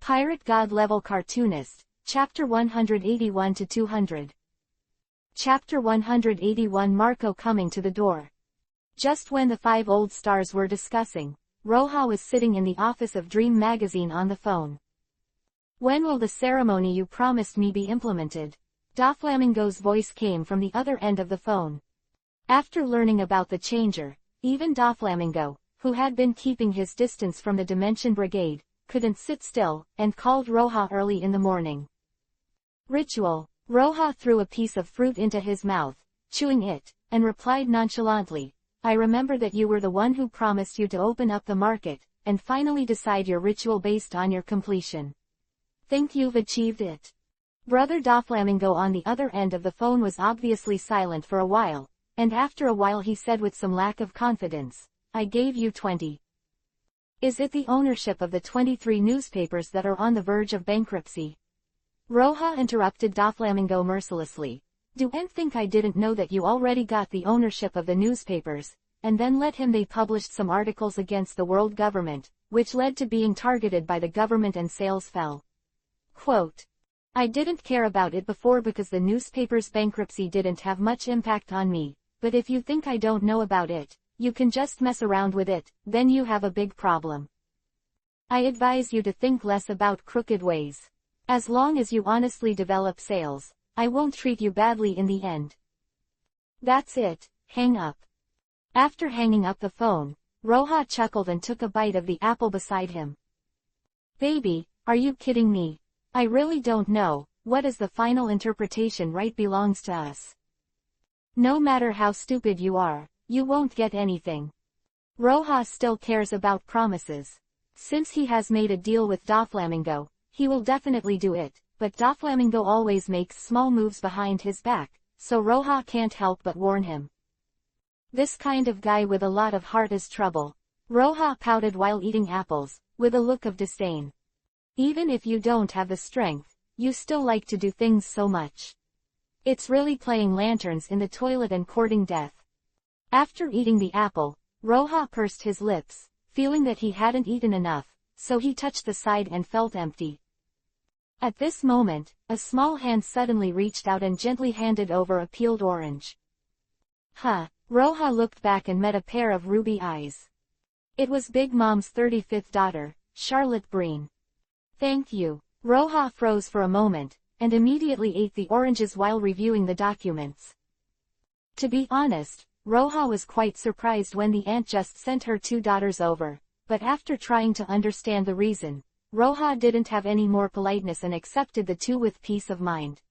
Pirate God Level Cartoonist, Chapter 181-200. Chapter 181 Marco coming to the door. Just when the 5 old stars were discussing, Roja was sitting in the office of Dream magazine on the phone. When will the ceremony you promised me be implemented? Doflamingo's voice came from the other end of the phone. After learning about the changer, even Doflamingo, who had been keeping his distance from the Dimension Brigade, couldn't sit still, and called Roja early in the morning. Ritual. Roja threw a piece of fruit into his mouth, chewing it, and replied nonchalantly, I remember that you were the one who promised you to open up the market, and finally decide your ritual based on your completion. Think you've achieved it? Brother Doflamingo on the other end of the phone was obviously silent for a while, and after a while he said with some lack of confidence, I gave you 20. Is it the ownership of the 23 newspapers that are on the verge of bankruptcy? Roja interrupted Doflamingo mercilessly. Do you think I didn't know that you already got the ownership of the newspapers, and then let him? They published some articles against the world government, which led to being targeted by the government and sales fell. Quote. I didn't care about it before because the newspaper's bankruptcy didn't have much impact on me, but if you think I don't know about it, you can just mess around with it, then you have a big problem. I advise you to think less about crooked ways. As long as you honestly develop sales, I won't treat you badly in the end. That's it, hang up. After hanging up the phone, Roja chuckled and took a bite of the apple beside him. Baby, are you kidding me? I really don't know, what is the final interpretation? Right belongs to us. No matter how stupid you are, you won't get anything. Roja still cares about promises. Since he has made a deal with Doflamingo, he will definitely do it, but Doflamingo always makes small moves behind his back, so Roja can't help but warn him. This kind of guy with a lot of heart is trouble. Roja pouted while eating apples, with a look of disdain. Even if you don't have the strength, you still like to do things so much. It's really playing lanterns in the toilet and courting death. After eating the apple, Roja pursed his lips, feeling that he hadn't eaten enough, so he touched the side and felt empty. At this moment, a small hand suddenly reached out and gently handed over a peeled orange. Huh, Roja looked back and met a pair of ruby eyes. It was Big Mom's 35th daughter, Charlotte Breen. Thank you. Roja froze for a moment, and immediately ate the oranges while reviewing the documents. To be honest, Roja was quite surprised when the aunt just sent her 2 daughters over, but after trying to understand the reason, Roja didn't have any more politeness and accepted the 2 with peace of mind.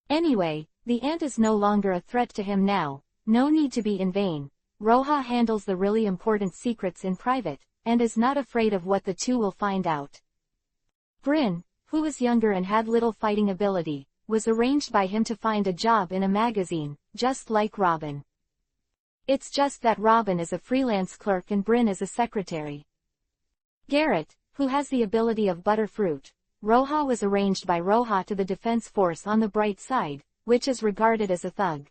Anyway, the aunt is no longer a threat to him now, no need to be in vain. Roja handles the really important secrets in private, and is not afraid of what the 2 will find out. Bryn, who was younger and had little fighting ability, was arranged by him to find a job in a magazine, just like Robin. It's just that Robin is a freelance clerk and Bryn is a secretary. Garrett, who has the ability of butterfruit, Roja was arranged by Roja to the defense force on the bright side, which is regarded as a thug.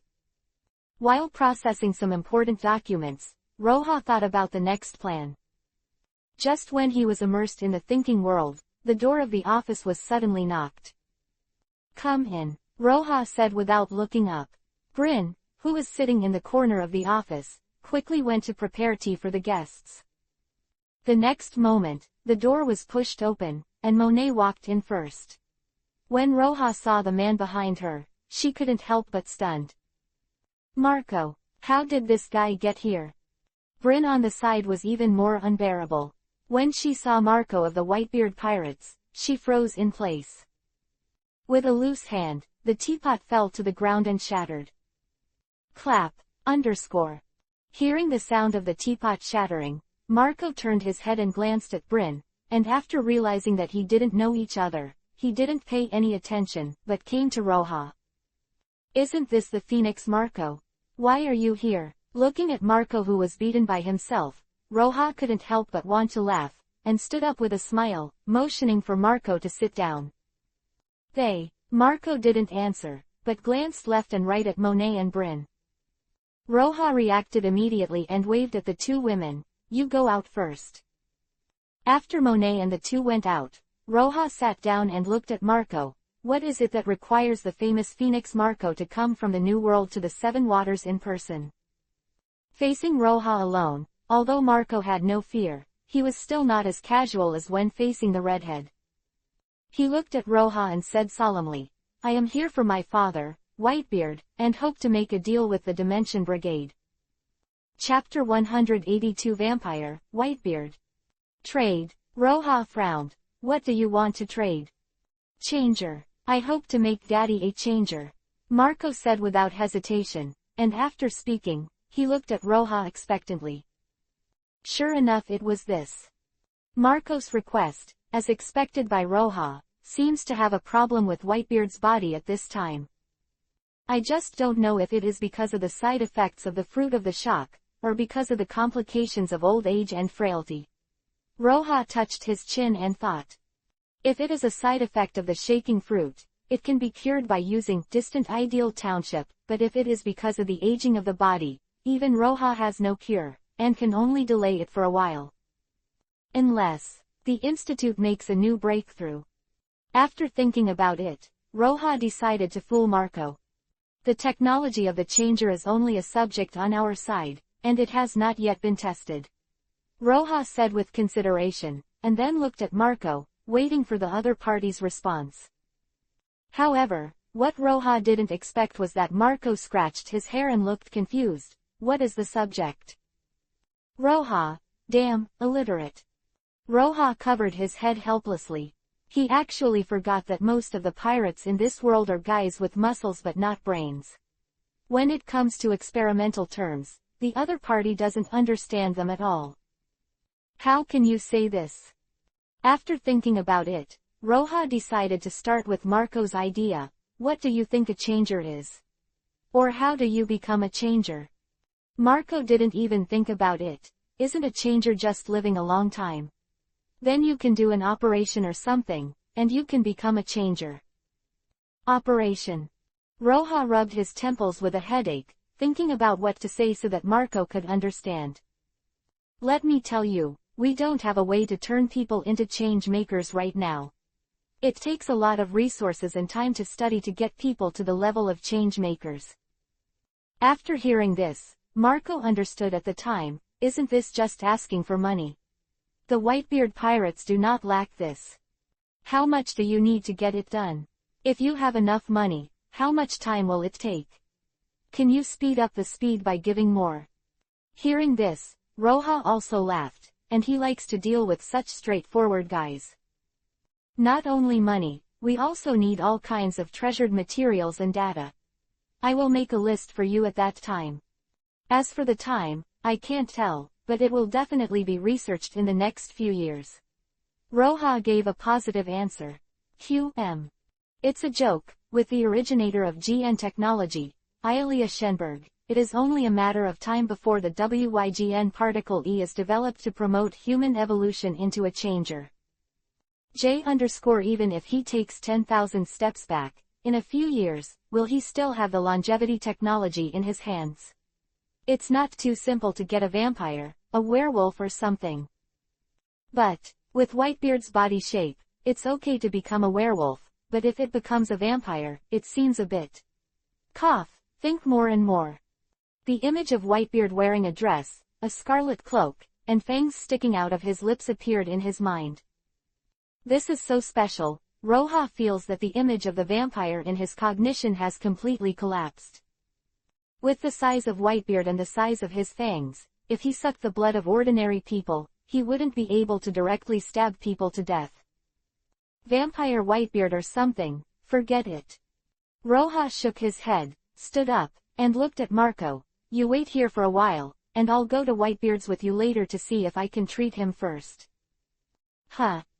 While processing some important documents, Roja thought about the next plan. Just when he was immersed in the thinking world, the door of the office was suddenly knocked. Come in, Roja said without looking up. Bryn, who was sitting in the corner of the office, quickly went to prepare tea for the guests. The next moment, the door was pushed open, and Monet walked in first. When Roja saw the man behind her, she couldn't help but stunned. Marco, how did this guy get here? Bryn on the side was even more unbearable. When she saw Marco of the Whitebeard Pirates, she froze in place. With a loose hand, the teapot fell to the ground and shattered. Clap, underscore. Hearing the sound of the teapot shattering, Marco turned his head and glanced at Bryn, and after realizing that he didn't know each other, he didn't pay any attention, but came to Roja. Isn't this the Phoenix Marco? Why are you here? Looking at Marco who was beaten by himself, Roja couldn't help but want to laugh, and stood up with a smile, motioning for Marco to sit down. Marco didn't answer, but glanced left and right at Monet and Bryn. Roja reacted immediately and waved at the 2 women, you go out first. After Monet and the 2 went out, Roja sat down and looked at Marco. What is it that requires the famous Phoenix Marco to come from the New World to the Seven Waters in person? Facing Roja alone, although Marco had no fear, he was still not as casual as when facing the redhead. He looked at Roja and said solemnly, I am here for my father, Whitebeard, and hope to make a deal with the Dimension Brigade. Chapter 182 Vampire, Whitebeard. Trade. Roja frowned. What do you want to trade? Changer. I hope to make Daddy a changer, Marco said without hesitation, and after speaking, he looked at Roja expectantly. Sure enough, it was this. Marco's request, as expected by Roja, seems to have a problem with Whitebeard's body at this time. I just don't know if it is because of the side effects of the fruit of the shock, or because of the complications of old age and frailty. Roja touched his chin and thought. If it is a side effect of the shaking fruit, it can be cured by using Distant Ideal Township, but if it is because of the aging of the body, even Roja has no cure, and can only delay it for a while. Unless the Institute makes a new breakthrough. After thinking about it, Roja decided to fool Marco. The technology of the changer is only a subject on our side, and it has not yet been tested, Roja said with consideration, and then looked at Marco, waiting for the other party's response. However, what Roja didn't expect was that Marco scratched his hair and looked confused. What is the subject? Roja, damn, illiterate. Roja covered his head helplessly. He actually forgot that most of the pirates in this world are guys with muscles but not brains. When it comes to experimental terms, the other party doesn't understand them at all. How can you say this? After thinking about it, Roja decided to start with Marco's idea. What do you think a changer is? Or how do you become a changer? Marco didn't even think about it. Isn't a changer just living a long time? Then you can do an operation or something, and you can become a changer. Operation. Roja rubbed his temples with a headache, thinking about what to say so that Marco could understand. Let me tell you, we don't have a way to turn people into change makers right now. It takes a lot of resources and time to study to get people to the level of change makers. After hearing this, Marco understood at the time, isn't this just asking for money? The Whitebeard pirates do not lack this. How much do you need to get it done? If you have enough money, how much time will it take? Can you speed up the speed by giving more? Hearing this, Roja also laughed, and he likes to deal with such straightforward guys. Not only money, we also need all kinds of treasured materials and data. I will make a list for you at that time. As for the time, I can't tell, but it will definitely be researched in the next few years. Roja gave a positive answer. QM. It's a joke, with the originator of GN technology, Ilya Schenberg. It is only a matter of time before the WYGN particle E is developed to promote human evolution into a changer. Even if he takes 10,000 steps back, in a few years, will he still have the longevity technology in his hands? It's not too simple to get a vampire, a werewolf or something. But, with Whitebeard's body shape, it's okay to become a werewolf, but if it becomes a vampire, it seems a bit. Think more and more. The image of Whitebeard wearing a dress, a scarlet cloak, and fangs sticking out of his lips appeared in his mind. This is so special, Roja feels that the image of the vampire in his cognition has completely collapsed. With the size of Whitebeard and the size of his fangs, if he sucked the blood of ordinary people, he wouldn't be able to directly stab people to death. Vampire Whitebeard or something, forget it. Roja shook his head, stood up, and looked at Marco. You wait here for a while, and I'll go to Whitebeard's with you later to see if I can treat him first.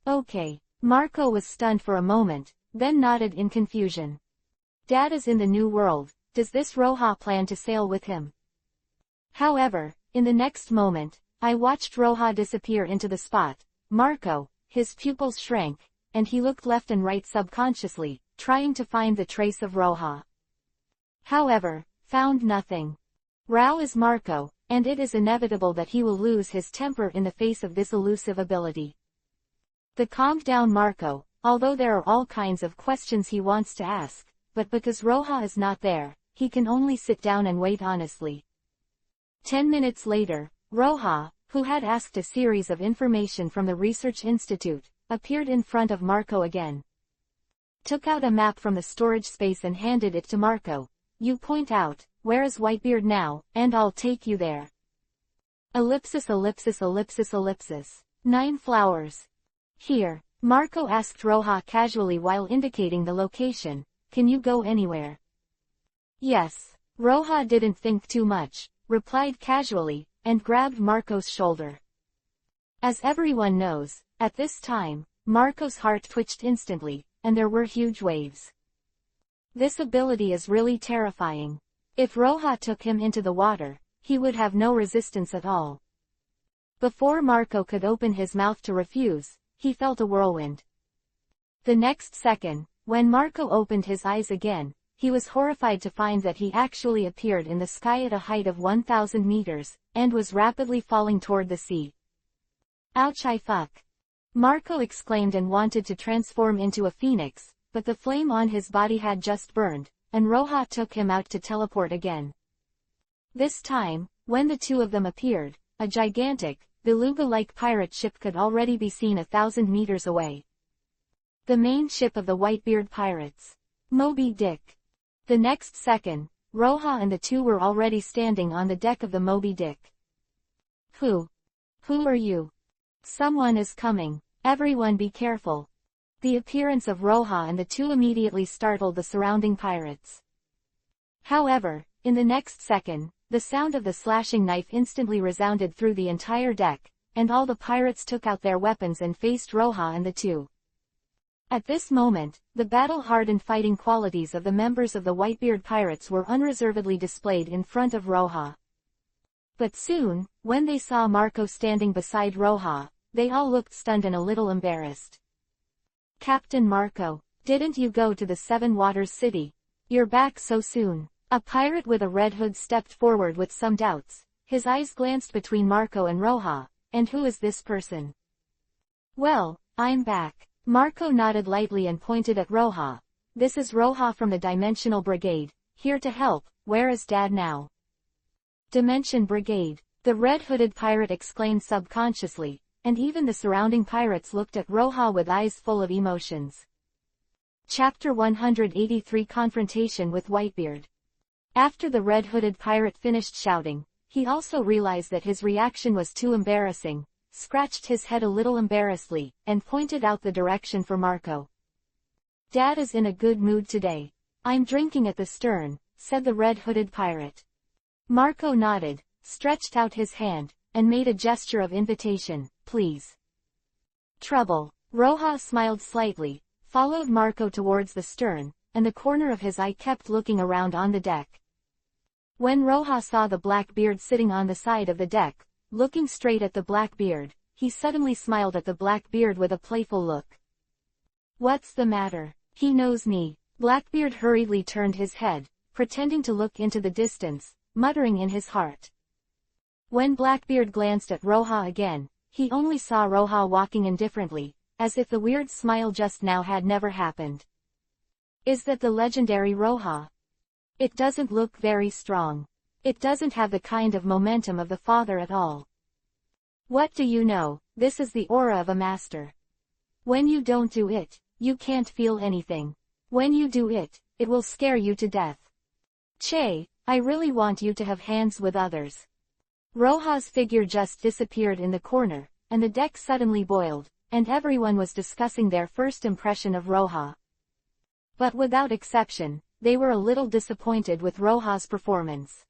Okay. Marco was stunned for a moment, then nodded in confusion. Dad is in the New World, does this Roja plan to sail with him? However, in the next moment, I watched Roja disappear into the spot. Marco, his pupils shrank, and he looked left and right subconsciously, trying to find the trace of Roja. However, found nothing. Rao is Marco, and it is inevitable that he will lose his temper in the face of this elusive ability. The calmed down Marco, although there are all kinds of questions he wants to ask, but because Roja is not there, he can only sit down and wait honestly. 10 minutes later, Roja, who had asked a series of information from the research institute, appeared in front of Marco again. Took out a map from the storage space and handed it to Marco. You point out, where is Whitebeard now, and I'll take you there. Ellipsis ellipsis ellipsis ellipsis. 9 flowers. Here, Marco asked Roja casually while indicating the location. Can you go anywhere? Yes. Roja didn't think too much, replied casually, and grabbed Marco's shoulder. As everyone knows, at this time, Marco's heart twitched instantly, and there were huge waves. This ability is really terrifying. If Roja took him into the water, he would have no resistance at all. Before Marco could open his mouth to refuse, he felt a whirlwind. The next second, when Marco opened his eyes again, he was horrified to find that he actually appeared in the sky at a height of 1,000 meters, and was rapidly falling toward the sea. Ouch, I fuck. Marco exclaimed and wanted to transform into a phoenix, but the flame on his body had just burned, and Roja took him out to teleport again. This time, when the two of them appeared, a gigantic, beluga-like pirate ship could already be seen 1,000 meters away. The main ship of the Whitebeard pirates. Moby Dick. The next second, Roja and the two were already standing on the deck of the Moby Dick. Who are you? Someone is coming. Everyone be careful. The appearance of Roja and the two immediately startled the surrounding pirates. However, in the next second, the sound of the slashing knife instantly resounded through the entire deck, and all the pirates took out their weapons and faced Roja and the two. At this moment, the battle-hardened fighting qualities of the members of the Whitebeard pirates were unreservedly displayed in front of Roja. But soon, when they saw Marco standing beside Roja, they all looked stunned and a little embarrassed. Captain Marco, didn't you go to the Seven Waters City? You're back so soon. A pirate with a red hood stepped forward with some doubts. His eyes glanced between Marco and Roja. And who is this person? Well, I'm back. Marco nodded lightly and pointed at Roja. This is Roja from the Dimensional Brigade, here to help. Where is Dad now? Dimension Brigade, the red-hooded pirate exclaimed subconsciously, and even the surrounding pirates looked at Roja with eyes full of emotions. Chapter 183 Confrontation with Whitebeard. After the red-hooded pirate finished shouting, he also realized that his reaction was too embarrassing, scratched his head a little embarrassedly, and pointed out the direction for Marco. Dad is in a good mood today. I'm drinking at the stern, said the red-hooded pirate. Marco nodded, stretched out his hand, and made a gesture of invitation. Please. Trouble. Roja smiled slightly, followed Marco towards the stern, and the corner of his eye kept looking around on the deck. When Roja saw the black beard sitting on the side of the deck, looking straight at the black beard, he suddenly smiled at the black beard with a playful look. What's the matter? He knows me. Blackbeard hurriedly turned his head, pretending to look into the distance, muttering in his heart. When Blackbeard glanced at Roja again, he only saw Roja walking indifferently, as if the weird smile just now had never happened. Is that the legendary Roja? It doesn't look very strong. It doesn't have the kind of momentum of the father at all. What do you know? This is the aura of a master. When you don't do it, you can't feel anything. When you do it, it will scare you to death. Che, I really want you to have hands with others. Roja's figure just disappeared in the corner, and the deck suddenly boiled, and everyone was discussing their first impression of Roja. But without exception, they were a little disappointed with Roja's performance.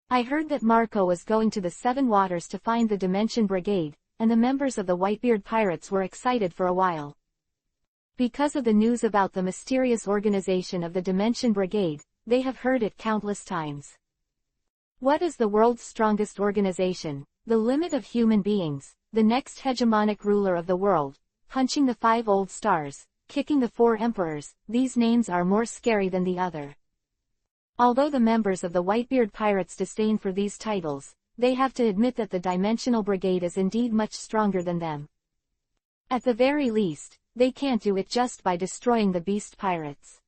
I heard that Marco was going to the Seven Waters to find the Dimension Brigade, and the members of the Whitebeard Pirates were excited for a while. Because of the news about the mysterious organization of the Dimension Brigade, they have heard it countless times. What is the world's strongest organization? The limit of human beings, the next hegemonic ruler of the world, punching the 5 old stars, kicking the 4 emperors, these names are more scary than the other. Although the members of the Whitebeard Pirates disdain for these titles, they have to admit that the Dimensional Brigade is indeed much stronger than them. At the very least, they can't do it just by destroying the beast pirates.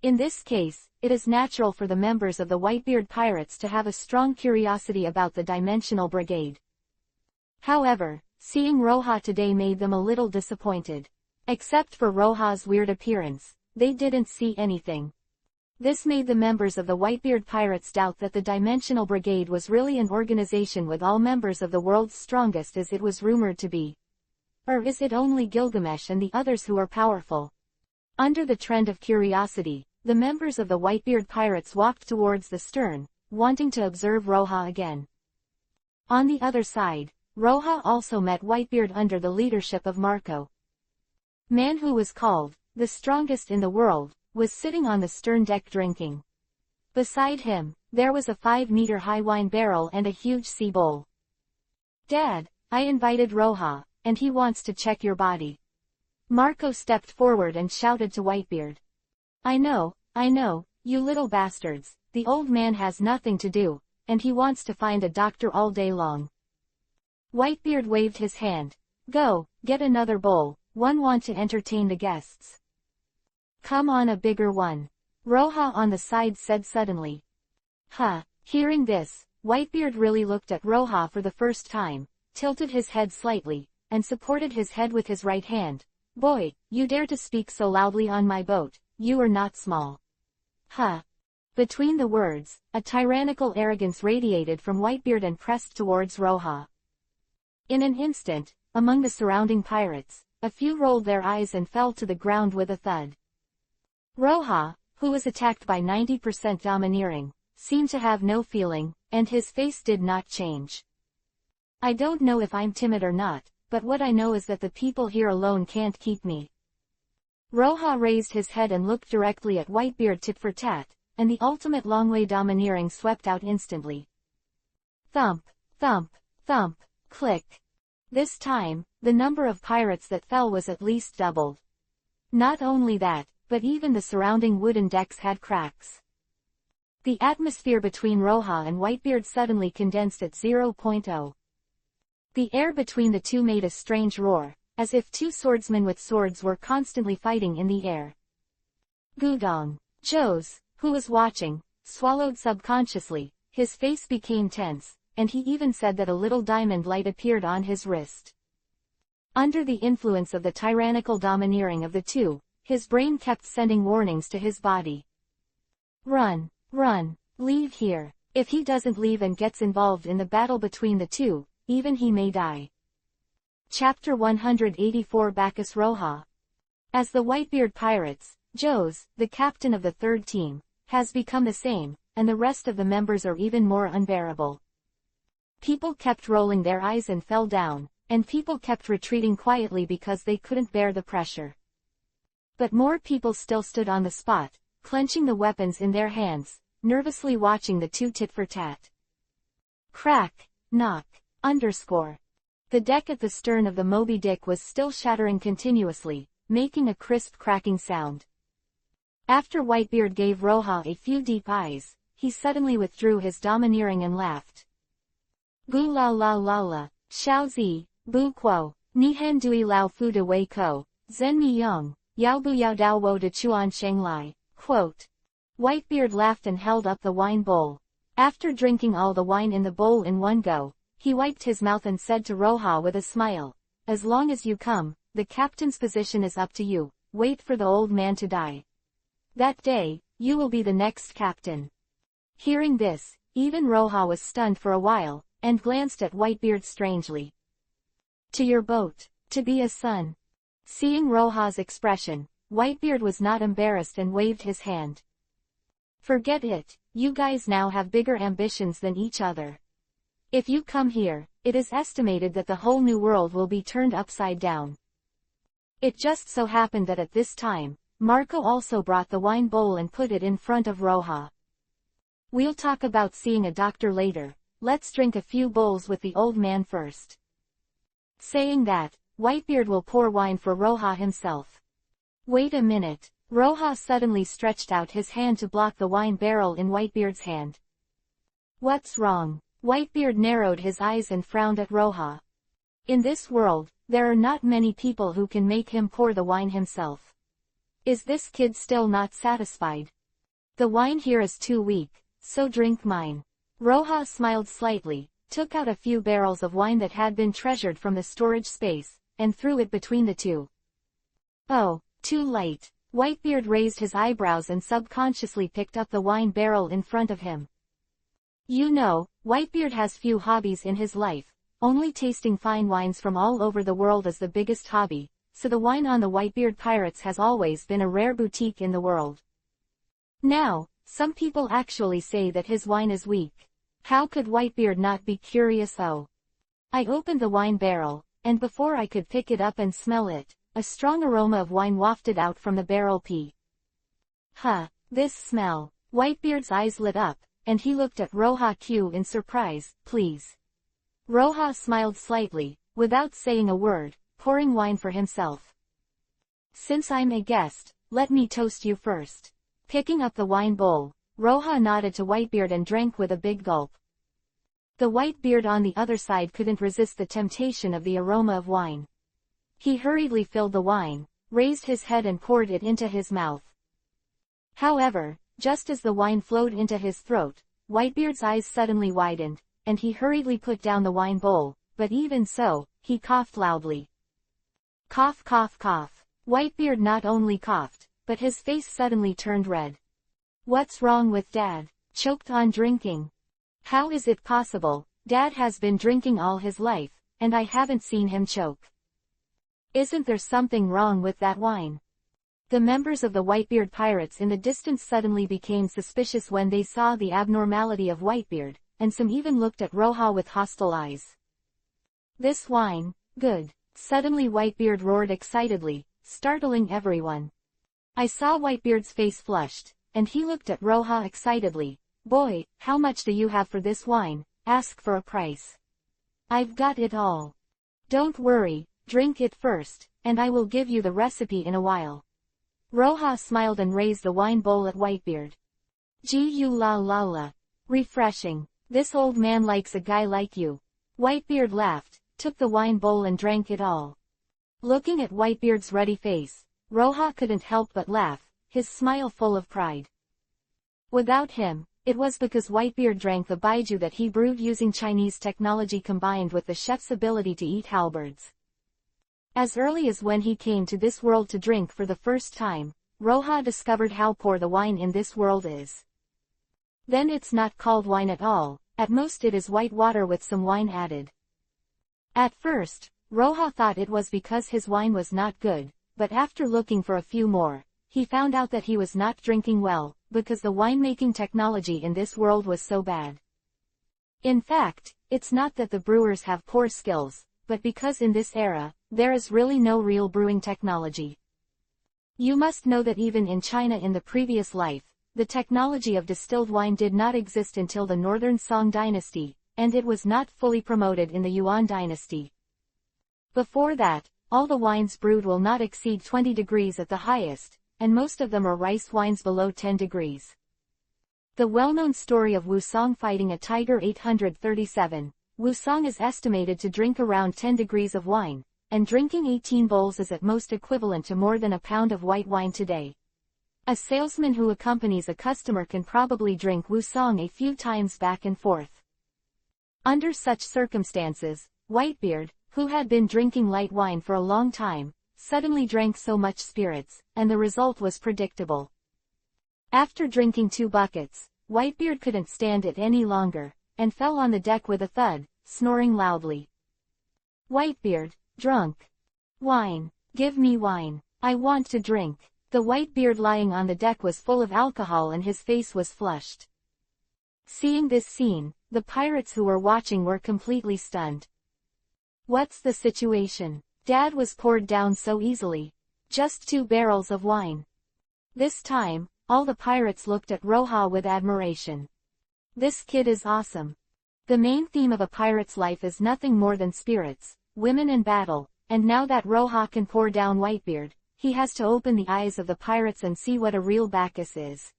In this case, it is natural for the members of the Whitebeard Pirates to have a strong curiosity about the Dimensional Brigade. However, seeing Roja today made them a little disappointed. Except for Roja's weird appearance, they didn't see anything. This made the members of the Whitebeard Pirates doubt that the Dimensional Brigade was really an organization with all members of the world's strongest as it was rumored to be. Or is it only Gilgamesh and the others who are powerful? Under the trend of curiosity, the members of the Whitebeard Pirates walked towards the stern, wanting to observe Roja again. On the other side, Roja also met Whitebeard under the leadership of Marco. Man, who was called the strongest in the world, was sitting on the stern deck drinking. Beside him, there was a 5-meter-high wine barrel and a huge sea bowl. "Dad, I invited Roja, and he wants to check your body." Marco stepped forward and shouted to Whitebeard. I know, you little bastards, the old man has nothing to do, and he wants to find a doctor all day long." Whitebeard waved his hand. "Go, get another bowl, one want to entertain the guests." "Come on, a bigger one," Roja on the side said suddenly. Hearing this, Whitebeard really looked at Roja for the first time, tilted his head slightly, and supported his head with his right hand. "Boy, you dare to speak so loudly on my boat, you are not small." Between the words, a tyrannical arrogance radiated from Whitebeard and pressed towards Roja. In an instant, among the surrounding pirates, a few rolled their eyes and fell to the ground with a thud. Roja, who was attacked by 90% domineering, seemed to have no feeling, and his face did not change. "I don't know if I'm timid or not, but what I know is that the people here alone can't keep me." Roja raised his head and looked directly at Whitebeard tit for tat, and the ultimate Longway domineering swept out instantly. Thump, thump, thump, click. This time, the number of pirates that fell was at least doubled. Not only that, but even the surrounding wooden decks had cracks. The atmosphere between Roja and Whitebeard suddenly condensed at 0.0. The air between the two made a strange roar, as if two swordsmen with swords were constantly fighting in the air. Gudong. Jose, who was watching, swallowed subconsciously, his face became tense, and he even said that a little diamond light appeared on his wrist. Under the influence of the tyrannical domineering of the two, his brain kept sending warnings to his body. Run, run, leave here. If he doesn't leave and gets involved in the battle between the two, even he may die. Chapter 184 Bacchus Roja. As the Whitebeard Pirates, Jose, the captain of the third team, has become the same, and the rest of the members are even more unbearable. People kept rolling their eyes and fell down, and people kept retreating quietly because they couldn't bear the pressure. But more people still stood on the spot, clenching the weapons in their hands, nervously watching the two tit for tat. Crack, knock, underscore. The deck at the stern of the Moby Dick was still shattering continuously, making a crisp cracking sound. After Whitebeard gave Roja a few deep eyes, he suddenly withdrew his domineering and laughed. Gu la la la la, xiao zi, bu quo, nihan dui lao fu de wei ko, zen mi yong, yao bu yao dao wo de chuan sheng lai, quote. Whitebeard laughed and held up the wine bowl. After drinking all the wine in the bowl in one go, he wiped his mouth and said to Roja with a smile, "As long as you come, the captain's position is up to you, wait for the old man to die. That day, you will be the next captain." Hearing this, even Roja was stunned for a while, and glanced at Whitebeard strangely. "To your boat, to be a son." Seeing Roja's expression, Whitebeard was not embarrassed and waved his hand. "Forget it, you guys now have bigger ambitions than each other. If you come here, it is estimated that the whole new world will be turned upside down." It just so happened that at this time, Marco also brought the wine bowl and put it in front of Roja. "We'll talk about seeing a doctor later, let's drink a few bowls with the old man first." Saying that, Whitebeard will pour wine for Roja himself. "Wait a minute." Roja suddenly stretched out his hand to block the wine barrel in Whitebeard's hand. "What's wrong?" Whitebeard narrowed his eyes and frowned at Roja. In this world, there are not many people who can make him pour the wine himself. Is this kid still not satisfied? The wine here is too weak, so drink mine. Roja smiled slightly, took out a few barrels of wine that had been treasured from the storage space, and threw it between the two. Oh, too light. Whitebeard raised his eyebrows and subconsciously picked up the wine barrel in front of him. You know, Whitebeard has few hobbies in his life, only tasting fine wines from all over the world is the biggest hobby, so the wine on the Whitebeard Pirates has always been a rare boutique in the world. Now, some people actually say that his wine is weak. How could Whitebeard not be curious? Oh. I opened the wine barrel, and before I could pick it up and smell it, a strong aroma of wine wafted out from the barrel. Huh, this smell. Whitebeard's eyes lit up, and he looked at Roja Q in surprise. Please. Roja smiled slightly, without saying a word, pouring wine for himself. Since I'm a guest, let me toast you first. Picking up the wine bowl, Roja nodded to Whitebeard and drank with a big gulp. The Whitebeard on the other side couldn't resist the temptation of the aroma of wine. He hurriedly filled the wine, raised his head and poured it into his mouth. However, just as the wine flowed into his throat, Whitebeard's eyes suddenly widened, and he hurriedly put down the wine bowl, but even so, he coughed loudly. Cough, cough, cough. Whitebeard not only coughed, but his face suddenly turned red. What's wrong with Dad? Choked on drinking. How is it possible? Dad has been drinking all his life, and I haven't seen him choke. Isn't there something wrong with that wine? The members of the Whitebeard Pirates in the distance suddenly became suspicious when they saw the abnormality of Whitebeard, and some even looked at Roja with hostile eyes. This wine, good. Suddenly Whitebeard roared excitedly, startling everyone. I saw Whitebeard's face flushed, and he looked at Roja excitedly. Boy, how much do you have for this wine? Ask for a price. I've got it all. Don't worry, drink it first, and I will give you the recipe in a while. Roja smiled and raised the wine bowl at Whitebeard. Gee la la la. Refreshing. This old man likes a guy like you. Whitebeard laughed, took the wine bowl and drank it all. Looking at Whitebeard's ruddy face, Roja couldn't help but laugh, his smile full of pride. Without him, it was because Whitebeard drank the baijiu that he brewed using Chinese technology combined with the chef's ability to eat halberds. As early as when he came to this world to drink for the first time, Roja discovered how poor the wine in this world is. Then it's not called wine at all, at most it is white water with some wine added. At first, Roja thought it was because his wine was not good, but after looking for a few more, he found out that he was not drinking well, because the winemaking technology in this world was so bad. In fact, it's not that the brewers have poor skills, but because in this era, there is really no real brewing technology. You must know that even in China in the previous life, the technology of distilled wine did not exist until the Northern Song dynasty, and it was not fully promoted in the Yuan dynasty. Before that, all the wines brewed will not exceed 20 degrees at the highest, and most of them are rice wines below 10 degrees. The well-known story of Wusong fighting a tiger 837, Wusong is estimated to drink around 10 degrees of wine, and drinking 18 bowls is at most equivalent to more than a pound of white wine today. A salesman who accompanies a customer can probably drink Wusong a few times back and forth. Under such circumstances, Whitebeard, who had been drinking light wine for a long time, suddenly drank so much spirits, and the result was predictable. After drinking 2 buckets, Whitebeard couldn't stand it any longer, and fell on the deck with a thud, snoring loudly. Whitebeard, drunk. Wine. Give me wine. I want to drink. The Whitebeard lying on the deck was full of alcohol and his face was flushed. Seeing this scene, the pirates who were watching were completely stunned. What's the situation? Dad was poured down so easily. Just 2 barrels of wine. This time, all the pirates looked at Roja with admiration. This kid is awesome. The main theme of a pirate's life is nothing more than spirits, women and battle, and now that Roja can pour down Whitebeard, he has to open the eyes of the pirates and see what a real Bacchus is.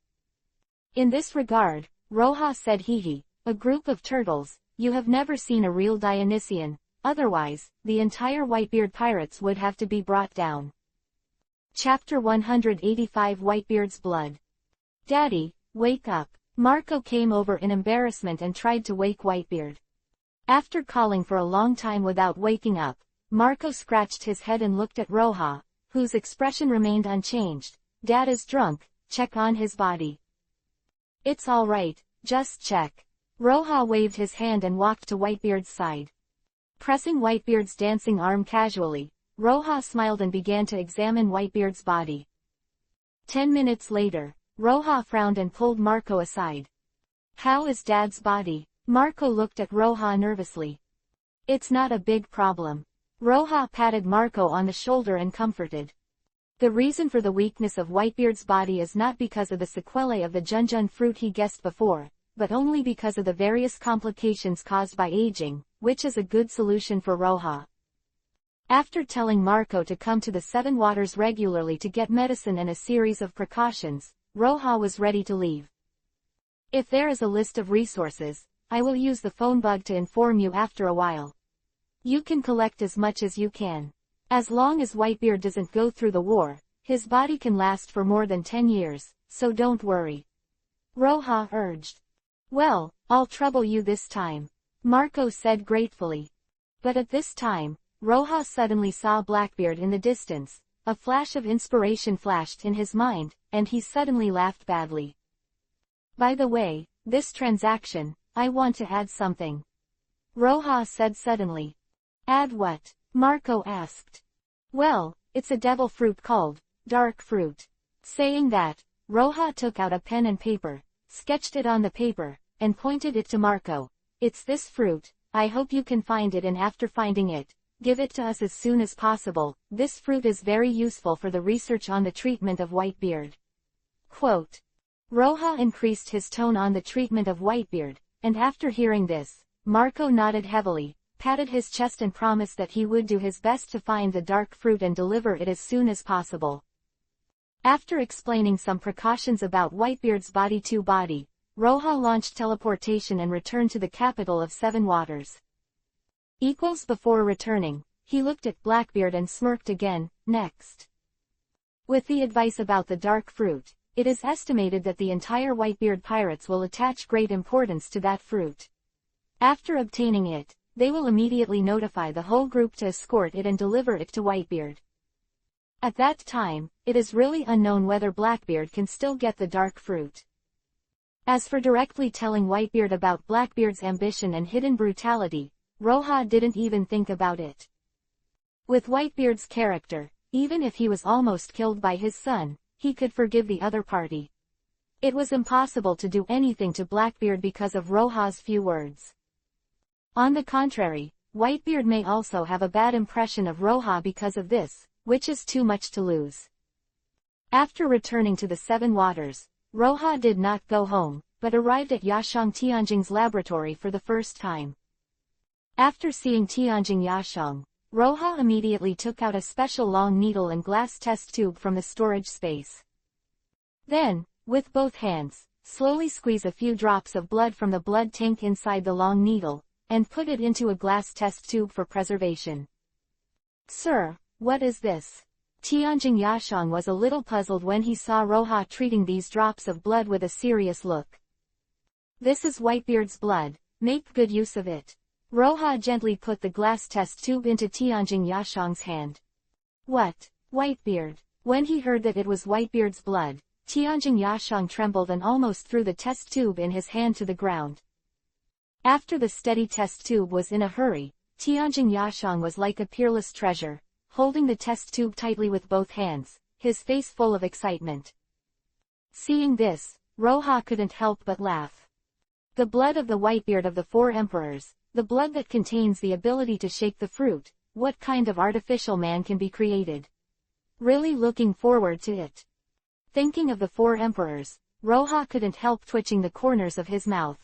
In this regard, Roja said, hee hee, a group of turtles, you have never seen a real Dionysian, otherwise, the entire Whitebeard pirates would have to be brought down. Chapter 185 Whitebeard's Blood. Daddy, wake up. Marco came over in embarrassment and tried to wake Whitebeard. After calling for a long time without waking up, Marco scratched his head and looked at Roja, whose expression remained unchanged. Dad is drunk, check on his body. It's all right, just check. Roja waved his hand and walked to Whitebeard's side. Pressing Whitebeard's dancing arm casually, Roja smiled and began to examine Whitebeard's body. 10 minutes later, Roja frowned and pulled Marco aside. How is Dad's body? Marco looked at Roja nervously. It's not a big problem. Roja patted Marco on the shoulder and comforted. The reason for the weakness of Whitebeard's body is not because of the sequelae of the Junjun fruit he guessed before, but only because of the various complications caused by aging, which is a good solution for Roja. After telling Marco to come to the Seven Waters regularly to get medicine and a series of precautions, Roja was ready to leave. If there is a list of resources, I will use the phone bug to inform you after a while. You can collect as much as you can. As long as Whitebeard doesn't go through the war, his body can last for more than 10 years, so don't worry. Roja urged. Well, I'll trouble you this time, Marco said gratefully. But at this time, Roja suddenly saw Blackbeard in the distance. A flash of inspiration flashed in his mind, and he suddenly laughed badly. By the way, this transaction, I want to add something. Roja said suddenly. Add what? Marco asked. Well, it's a devil fruit called dark fruit. Saying that, Roja took out a pen and paper, sketched it on the paper, and pointed it to Marco. It's this fruit, I hope you can find it, and after finding it, give it to us as soon as possible. This fruit is very useful for the research on the treatment of Whitebeard. Quote. Roja increased his tone on the treatment of Whitebeard, and after hearing this, Marco nodded heavily, patted his chest and promised that he would do his best to find the dark fruit and deliver it as soon as possible. After explaining some precautions about Whitebeard's body, Roja launched teleportation and returned to the capital of Seven Waters. Before returning, he looked at Blackbeard and smirked again. Next. With the advice about the dark fruit, it is estimated that the entire Whitebeard pirates will attach great importance to that fruit. After obtaining it, they will immediately notify the whole group to escort it and deliver it to Whitebeard. At that time, it is really unknown whether Blackbeard can still get the dark fruit. As for directly telling Whitebeard about Blackbeard's ambition and hidden brutality, Roja didn't even think about it. With Whitebeard's character, even if he was almost killed by his son, he could forgive the other party. It was impossible to do anything to Blackbeard because of Roja's few words. On the contrary, Whitebeard may also have a bad impression of Roja because of this, which is too much to lose. After returning to the Seven Waters, Roja did not go home, but arrived at Yashang Tianjing's laboratory for the first time. After seeing Tianjing Yashang, Roja immediately took out a special long needle and glass test tube from the storage space. Then, with both hands, slowly squeeze a few drops of blood from the blood tank inside the long needle, and put it into a glass test tube for preservation. Sir, what is this? Tianjing Yashang was a little puzzled when he saw Roja treating these drops of blood with a serious look. This is Whitebeard's blood, make good use of it. Roja gently put the glass test tube into Tianjing Yashang's hand. What? Whitebeard? When he heard that it was Whitebeard's blood, Tianjing Yashang trembled and almost threw the test tube in his hand to the ground. After the steady test tube was in a hurry, Tianjing Yashang was like a peerless treasure, holding the test tube tightly with both hands, his face full of excitement. Seeing this, Roja couldn't help but laugh. The blood of the Whitebeard of the Four Emperors, the blood that contains the ability to shake the fruit, what kind of artificial man can be created? Really looking forward to it. Thinking of the Four Emperors, Roja couldn't help twitching the corners of his mouth.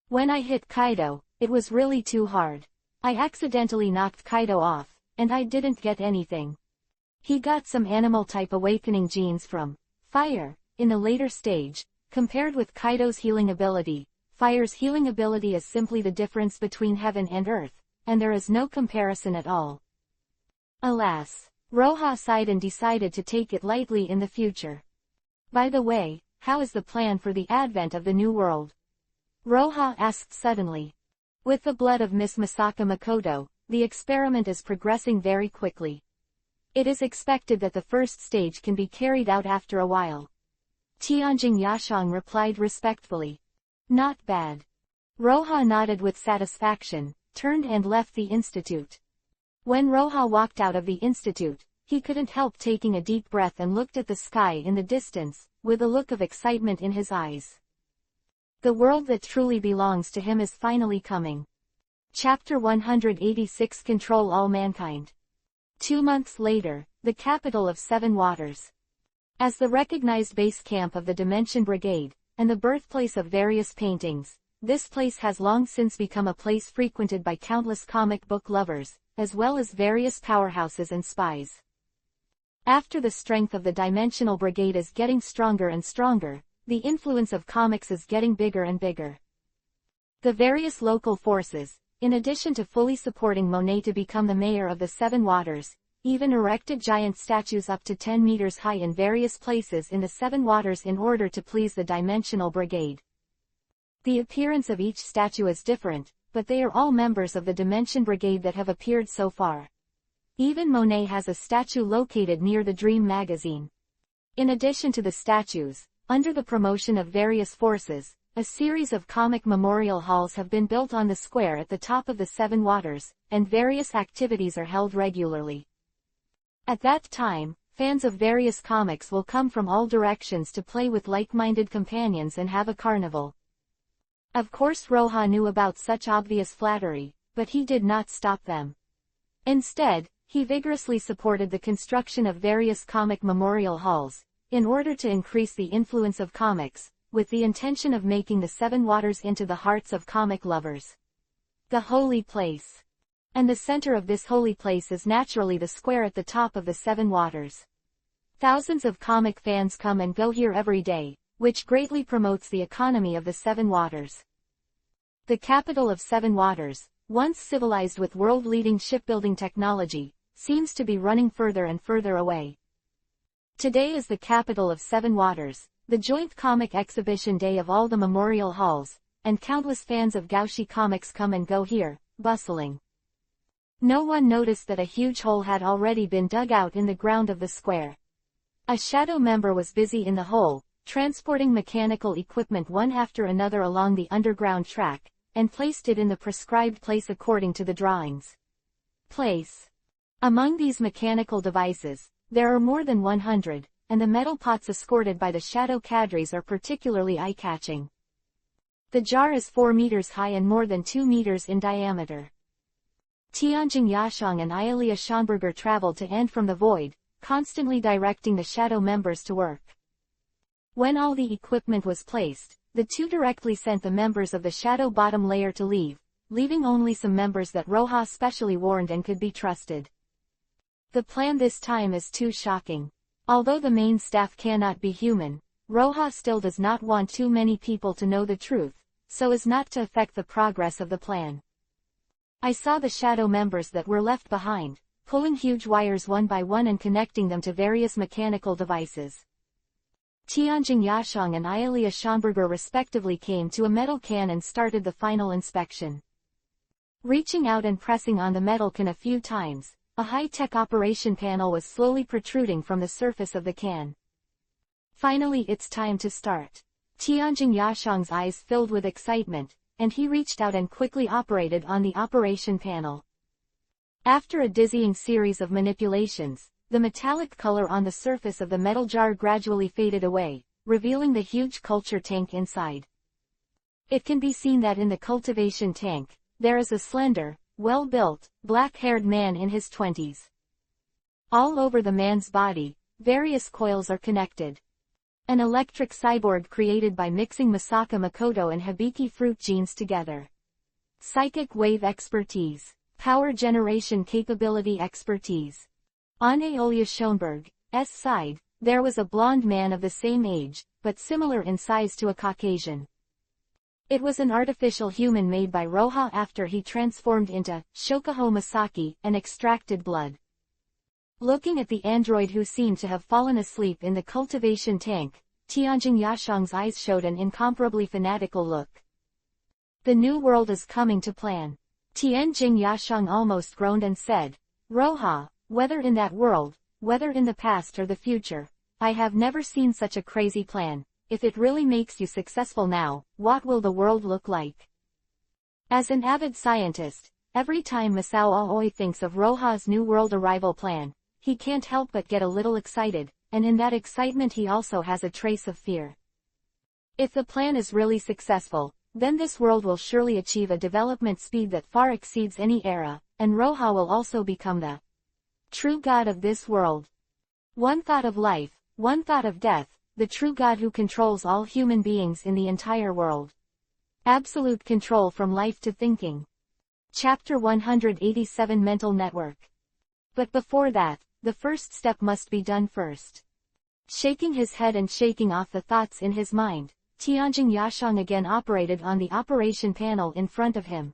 When I hit Kaido, it was really too hard. I accidentally knocked Kaido off, and I didn't get anything. He got some animal-type awakening genes from fire, in the later stage, compared with Kaido's healing ability. Fire's healing ability is simply the difference between heaven and earth, and there is no comparison at all. Alas, Roja sighed and decided to take it lightly in the future. By the way, how is the plan for the advent of the new world? Roja asked suddenly. With the blood of Miss Masaka Makoto, the experiment is progressing very quickly. It is expected that the first stage can be carried out after a while. Tianjing Yashang replied respectfully. Not bad. Roja nodded with satisfaction, turned and left the institute. When Roja walked out of the institute, he couldn't help taking a deep breath and looked at the sky in the distance, with a look of excitement in his eyes. The world that truly belongs to him is finally coming. Chapter 186 Control All Mankind. 2 months later, the capital of Seven Waters. As the recognized base camp of the Dimension Brigade, and the birthplace of various paintings, this place has long since become a place frequented by countless comic book lovers, as well as various powerhouses and spies. After the strength of the Dimensional Brigade is getting stronger and stronger, the influence of comics is getting bigger and bigger. The various local forces, in addition to fully supporting Monet to become the mayor of the Seven Waters, even erected giant statues up to 10 meters high in various places in the Seven Waters in order to please the Dimensional Brigade. The appearance of each statue is different, but they are all members of the Dimension Brigade that have appeared so far. Even Monet has a statue located near the Dream magazine. In addition to the statues, under the promotion of various forces, a series of comic memorial halls have been built on the square at the top of the Seven Waters, and various activities are held regularly. At that time, fans of various comics will come from all directions to play with like-minded companions and have a carnival. Of course Roja knew about such obvious flattery, but he did not stop them. Instead, he vigorously supported the construction of various comic memorial halls, in order to increase the influence of comics, with the intention of making the Seven Waters into the hearts of comic lovers. The holy place. And the center of this holy place is naturally the square at the top of the Seven Waters. Thousands of comic fans come and go here every day, which greatly promotes the economy of the Seven Waters. The capital of Seven Waters, once civilized with world-leading shipbuilding technology, seems to be running further and further away. Today is the capital of Seven Waters, the joint comic exhibition day of all the memorial halls, and countless fans of Gouache comics come and go here, bustling. No one noticed that a huge hole had already been dug out in the ground of the square. A shadow member was busy in the hole, transporting mechanical equipment one after another along the underground track, and placed it in the prescribed place according to the drawings. Among these mechanical devices, there are more than 100, and the metal pots escorted by the shadow cadres are particularly eye-catching. The jar is 4 meters high and more than 2 meters in diameter. Tianjing Yashang and Ayalia Schonberger traveled to and from the void, constantly directing the shadow members to work. When all the equipment was placed, the two directly sent the members of the shadow bottom layer to leave, leaving only some members that Roja specially warned and could be trusted. The plan this time is too shocking. Although the main staff cannot be human, Roja still does not want too many people to know the truth, so as not to affect the progress of the plan. I saw the shadow members that were left behind, pulling huge wires one by one and connecting them to various mechanical devices. Tianjing Yashang and Ayalia Schonberger respectively came to a metal can and started the final inspection. Reaching out and pressing on the metal can a few times, a high-tech operation panel was slowly protruding from the surface of the can. Finally, it's time to start. Tianjing Yashang's eyes filled with excitement, and he reached out and quickly operated on the operation panel. After a dizzying series of manipulations, the metallic color on the surface of the metal jar gradually faded away, revealing the huge culture tank inside. It can be seen that in the cultivation tank, there is a slender, well-built, black-haired man in his 20s. All over the man's body, various coils are connected. An electric cyborg created by mixing Masaka Makoto and Hibiki fruit genes together. Psychic wave expertise. Power generation capability expertise. On Aeolia Schoenberg's side, there was a blonde man of the same age, but similar in size to a Caucasian. It was an artificial human made by Roha after he transformed into Shokuho Masaki and extracted blood. Looking at the android who seemed to have fallen asleep in the cultivation tank, Tianjin Yashang's eyes showed an incomparably fanatical look. The new world is coming to plan. Tianjin Yashang almost groaned and said, Roha, whether in that world, whether in the past or the future, I have never seen such a crazy plan. If it really makes you successful now, what will the world look like? As an avid scientist, every time Masao Aoi thinks of Roha's new world arrival plan, he can't help but get a little excited, and in that excitement he also has a trace of fear. If the plan is really successful, then this world will surely achieve a development speed that far exceeds any era, and Roha will also become the true god of this world. One thought of life, one thought of death, the true God who controls all human beings in the entire world. Absolute control from life to thinking. Chapter 187 Mental Network. But before that, the first step must be done first. Shaking his head and shaking off the thoughts in his mind, Tianjin Yashang again operated on the operation panel in front of him.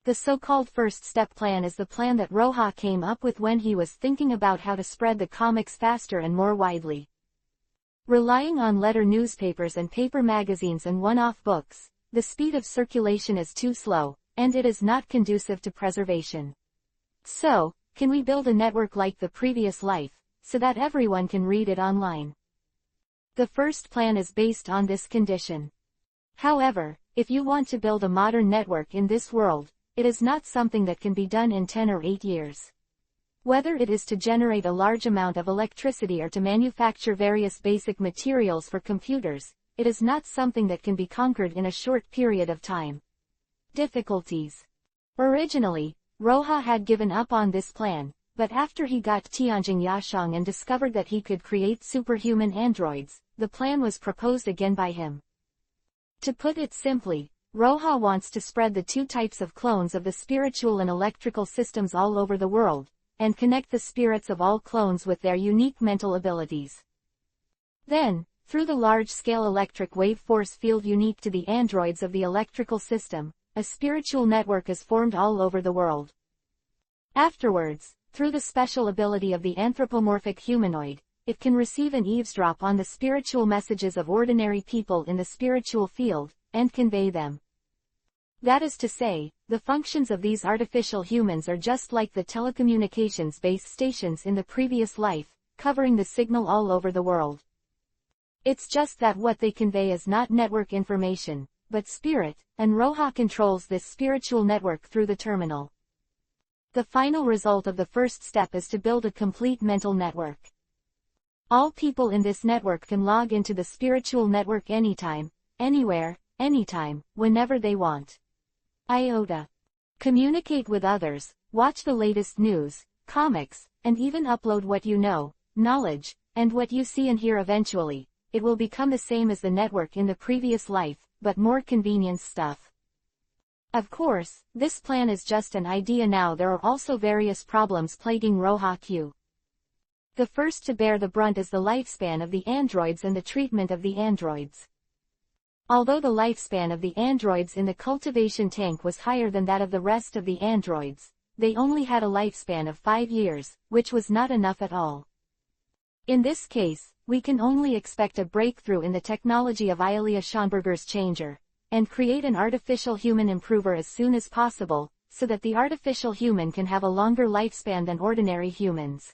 The so-called first step plan is the plan that Roha came up with when he was thinking about how to spread the comics faster and more widely. Relying on letter newspapers and paper magazines and one-off books, the speed of circulation is too slow, and it is not conducive to preservation. So, can we build a network like the previous life, so that everyone can read it online? The first plan is based on this condition. However, if you want to build a modern network in this world, it is not something that can be done in 10 or 8 years. Whether it is to generate a large amount of electricity or to manufacture various basic materials for computers, it is not something that can be conquered in a short period of time. Difficulties. Originally, Roha had given up on this plan, but after he got Tianjin Yashang and discovered that he could create superhuman androids, the plan was proposed again by him. To put it simply, Roha wants to spread the two types of clones of the spiritual and electrical systems all over the world, and connect the spirits of all clones with their unique mental abilities. Then, through the large-scale electric wave force field unique to the androids of the electrical system, a spiritual network is formed all over the world. Afterwards, through the special ability of the anthropomorphic humanoid, it can receive and eavesdrop on the spiritual messages of ordinary people in the spiritual field, and convey them. That is to say, the functions of these artificial humans are just like the telecommunications base stations in the previous life, covering the signal all over the world. It's just that what they convey is not network information, but spirit, and Roha controls this spiritual network through the terminal. The final result of the first step is to build a complete mental network. All people in this network can log into the spiritual network anytime, anywhere, anytime, whenever they want. Iota. Communicate with others, watch the latest news, comics, and even upload what you know, knowledge, and what you see and hear eventually. It will become the same as the network in the previous life, but more convenience stuff. Of course, this plan is just an idea now. There are also various problems plaguing Roha Q. The first to bear the brunt is the lifespan of the androids and the treatment of the androids. Although the lifespan of the androids in the cultivation tank was higher than that of the rest of the androids, they only had a lifespan of 5 years, which was not enough at all. In this case, we can only expect a breakthrough in the technology of Eilea Schonberger's changer, and create an artificial human improver as soon as possible, so that the artificial human can have a longer lifespan than ordinary humans.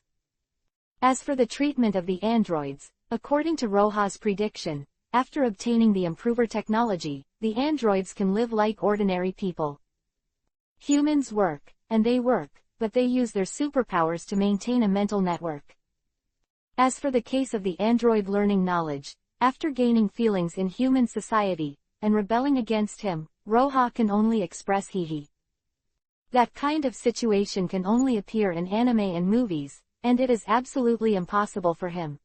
As for the treatment of the androids, according to Roha's prediction, after obtaining the improver technology, the androids can live like ordinary people. Humans work, and they work, but they use their superpowers to maintain a mental network. As for the case of the android learning knowledge, after gaining feelings in human society, and rebelling against him, Roha can only express he. That kind of situation can only appear in anime and movies, and it is absolutely impossible for him.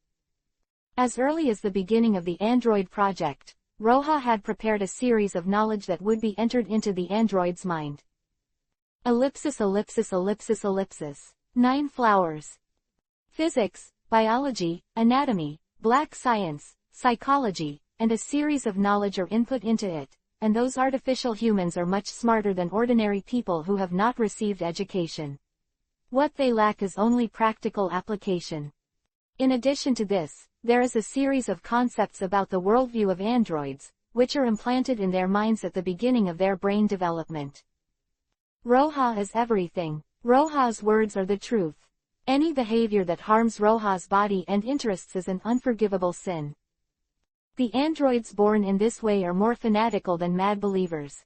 As early as the beginning of the Android project, Roha had prepared a series of knowledge that would be entered into the android's mind. Ellipsis ellipsis ellipsis ellipsis. 9 flowers. Physics, biology, anatomy, black science, psychology, and a series of knowledge are input into it, and those artificial humans are much smarter than ordinary people who have not received education. What they lack is only practical application. In addition to this, there is a series of concepts about the worldview of androids, which are implanted in their minds at the beginning of their brain development. Roha is everything. Roha's words are the truth. Any behavior that harms Roha's body and interests is an unforgivable sin. The androids born in this way are more fanatical than mad believers.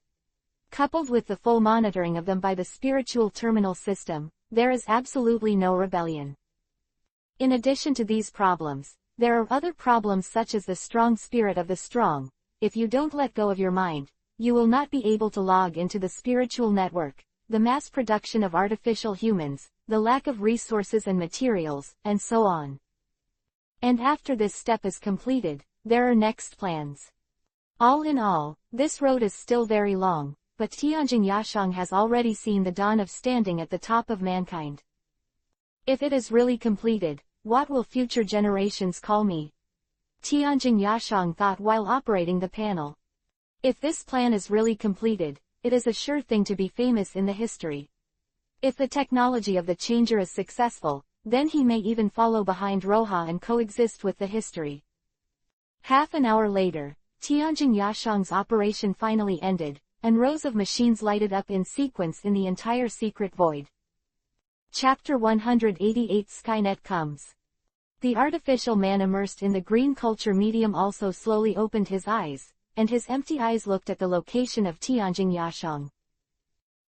Coupled with the full monitoring of them by the spiritual terminal system, there is absolutely no rebellion. In addition to these problems, there are other problems such as the strong spirit of the strong. If you don't let go of your mind, you will not be able to log into the spiritual network, the mass production of artificial humans, the lack of resources and materials, and so on. And after this step is completed, there are next plans. All in all, this road is still very long, but Tianjin Yashang has already seen the dawn of standing at the top of mankind. If it is really completed, what will future generations call me? Tianjin Yashang thought while operating the panel. If this plan is really completed, it is a sure thing to be famous in the history. If the technology of the changer is successful, then he may even follow behind Roha and coexist with the history. Half an hour later, Tianjin Yashang's operation finally ended, and rows of machines lighted up in sequence in the entire secret void. Chapter 188 Skynet comes. The artificial man immersed in the green culture medium also slowly opened his eyes, and his empty eyes looked at the location of Tianjin Yashang.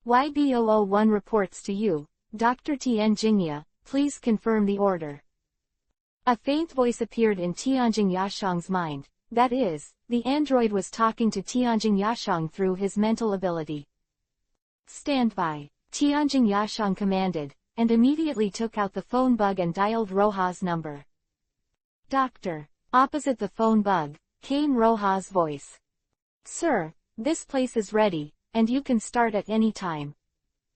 YB001 reports to you, Dr. Tianjingya, please confirm the order. A faint voice appeared in Tianjin Yashang's mind, that is, the android was talking to Tianjin Yashang through his mental ability. Stand by, Tianjin Yashang commanded, and immediately took out the phone bug and dialed Roha's number. Doctor. Opposite the phone bug, came Roha's voice. Sir, this place is ready, and you can start at any time.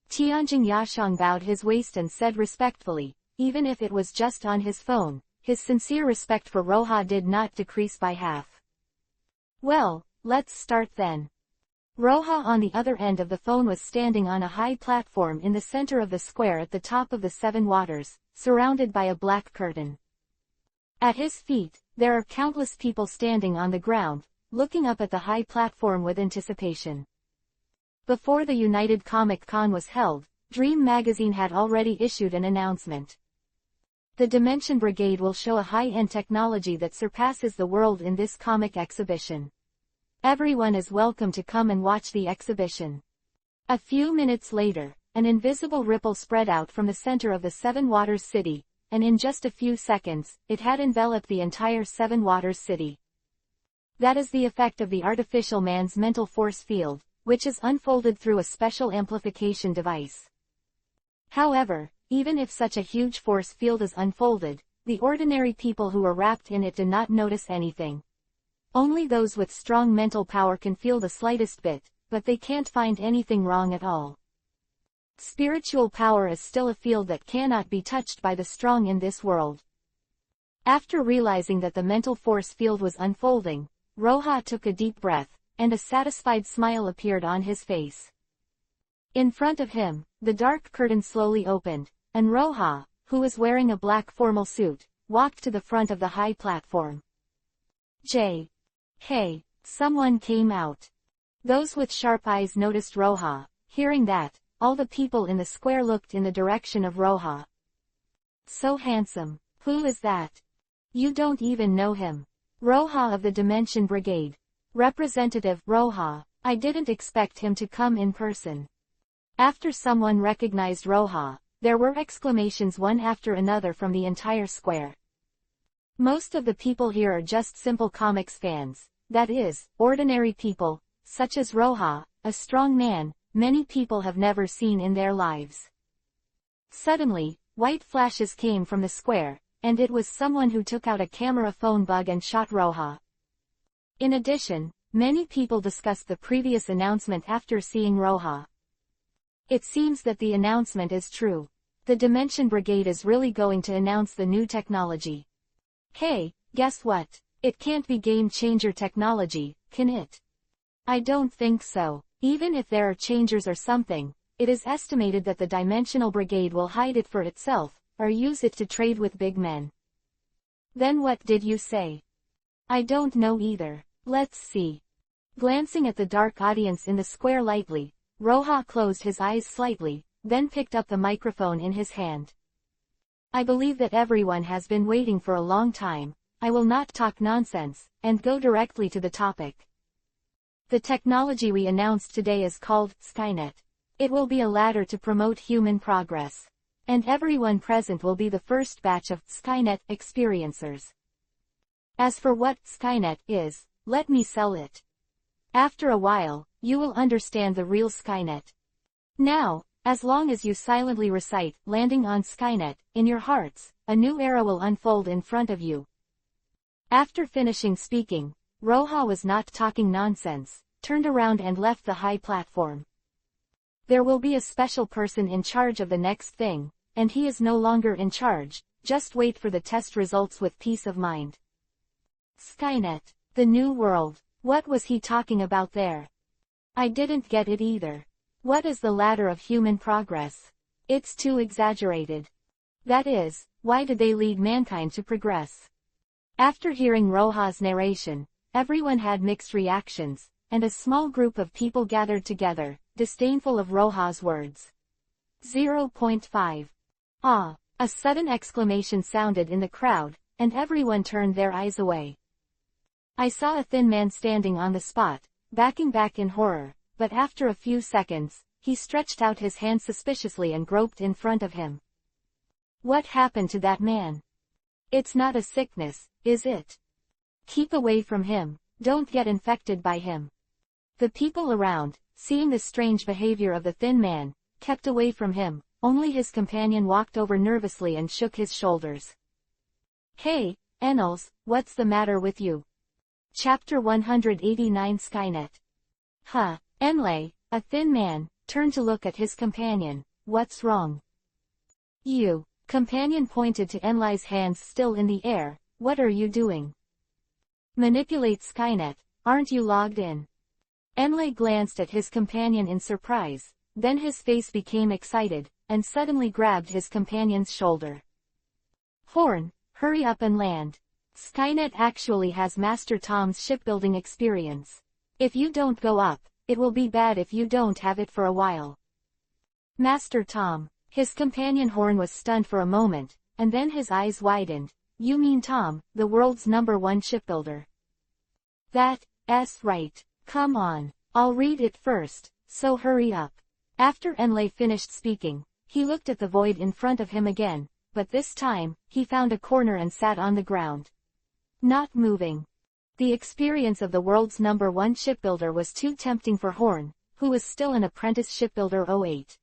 Tianjin Yashang bowed his waist and said respectfully, even if it was just on his phone, his sincere respect for Roha did not decrease by half. Well, let's start then. Roha on the other end of the phone was standing on a high platform in the center of the square at the top of the Seven Waters, surrounded by a black curtain. At his feet, there are countless people standing on the ground, looking up at the high platform with anticipation. Before the United Comic Con was held, Dream magazine had already issued an announcement. The Dimension Brigade will show a high-end technology that surpasses the world in this comic exhibition. Everyone is welcome to come and watch the exhibition. A few minutes later, an invisible ripple spread out from the center of the Seven Waters City, and in just a few seconds, it had enveloped the entire Seven Waters City. That is the effect of the artificial man's mental force field, which is unfolded through a special amplification device. However, even if such a huge force field is unfolded, the ordinary people who are wrapped in it do not notice anything. Only those with strong mental power can feel the slightest bit, but they can't find anything wrong at all. Spiritual power is still a field that cannot be touched by the strong in this world. After realizing that the mental force field was unfolding, Roha took a deep breath, and a satisfied smile appeared on his face. In front of him, the dark curtain slowly opened, and Roha, who was wearing a black formal suit, walked to the front of the high platform. Hey, someone came out. Those with sharp eyes noticed Roha. Hearing that, all the people in the square looked in the direction of Roha. So handsome. Who is that? You don't even know him. Roha of the Dimension Brigade. Representative Roha. I didn't expect him to come in person. After someone recognized Roha, there were exclamations one after another from the entire square. Most of the people here are just simple comics fans, that is, ordinary people, such as Roha, a strong man, many people have never seen in their lives. Suddenly, white flashes came from the square, and it was someone who took out a camera phone bug and shot Roha. In addition, many people discussed the previous announcement after seeing Roha. It seems that the announcement is true. The Dimension Brigade is really going to announce the new technology. Hey, guess what? It can't be game changer technology, can it? I don't think so. Even if there are changers or something, it is estimated that the Dimensional Brigade will hide it for itself, or use it to trade with big men. Then what did you say? I don't know either. Let's see. Glancing at the dark audience in the square lightly, Roja closed his eyes slightly, then picked up the microphone in his hand. I believe that everyone has been waiting for a long time. I will not talk nonsense, and go directly to the topic. The technology we announced today is called Skynet. It will be a ladder to promote human progress. And everyone present will be the first batch of Skynet experiencers. As for what Skynet is, let me sell it. After a while, you will understand the real Skynet. Now, as long as you silently recite "landing on Skynet" in your hearts, a new era will unfold in front of you. After finishing speaking, Roja was not talking nonsense, turned around and left the high platform. There will be a special person in charge of the next thing, and he is no longer in charge. Just wait for the test results with peace of mind. Skynet, the new world. What was he talking about there? I didn't get it either. What is the ladder of human progress? It's too exaggerated. That is, why did they lead mankind to progress? After hearing Roja's narration, everyone had mixed reactions, and a small group of people gathered together, disdainful of Roja's words. 0.5. Ah! A sudden exclamation sounded in the crowd, and everyone turned their eyes away. I saw a thin man standing on the spot, backing back in horror, but after a few seconds, he stretched out his hand suspiciously and groped in front of him. What happened to that man? It's not a sickness, is it? Keep away from him, don't get infected by him. The people around, seeing the strange behavior of the thin man, kept away from him. Only his companion walked over nervously and shook his shoulders. Hey, Ennals, what's the matter with you? Chapter 189 Skynet. Huh, Enlay, a thin man, turned to look at his companion. What's wrong? You. Companion pointed to Enlay's hands still in the air. What are you doing? Manipulate Skynet, aren't you logged in? Enlay glanced at his companion in surprise, then his face became excited, and suddenly grabbed his companion's shoulder. Horn, hurry up and land. Skynet actually has Master Tom's shipbuilding experience. If you don't go up, it will be bad if you don't have it for a while. Master Tom. His companion Horn was stunned for a moment, and then his eyes widened. You mean Tom, the world's #1 shipbuilder? That's right. Come on, I'll read it first, so hurry up. After Enlay finished speaking, he looked at the void in front of him again, but this time, he found a corner and sat on the ground. Not moving. The experience of the world's #1 shipbuilder was too tempting for Horn, who was still an apprentice shipbuilder 08.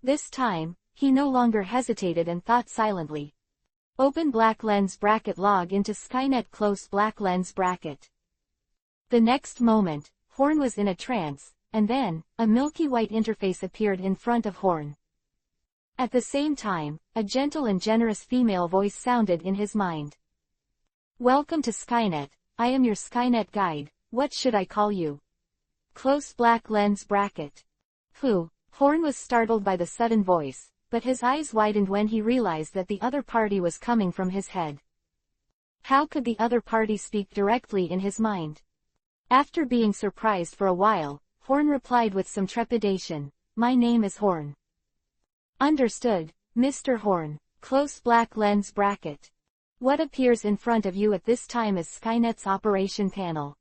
This time, he no longer hesitated and thought silently. Open black lens bracket log into Skynet close black lens bracket. The next moment, Horn was in a trance, and then, a milky white interface appeared in front of Horn. At the same time, a gentle and generous female voice sounded in his mind. Welcome to Skynet, I am your Skynet guide, what should I call you? Close black lens bracket. Who? Horn was startled by the sudden voice, but his eyes widened when he realized that the other party was coming from his head. How could the other party speak directly in his mind? After being surprised for a while, Horn replied with some trepidation, My name is Horn. Understood, Mr. Horn. Close black lens bracket. What appears in front of you at this time is Skynet's operation panel.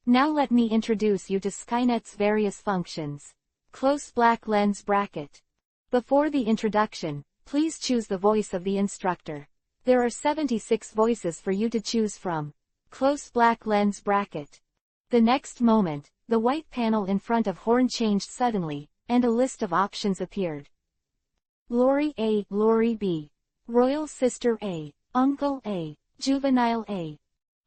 Now let me introduce you to Skynet's various functions. Close black lens bracket. Before the introduction, please choose the voice of the instructor. There are 76 voices for you to choose from. Close black lens bracket. The next moment, the white panel in front of Horn changed suddenly, and a list of options appeared. Lori A, Lori B. Royal Sister A, Uncle A, Juvenile A.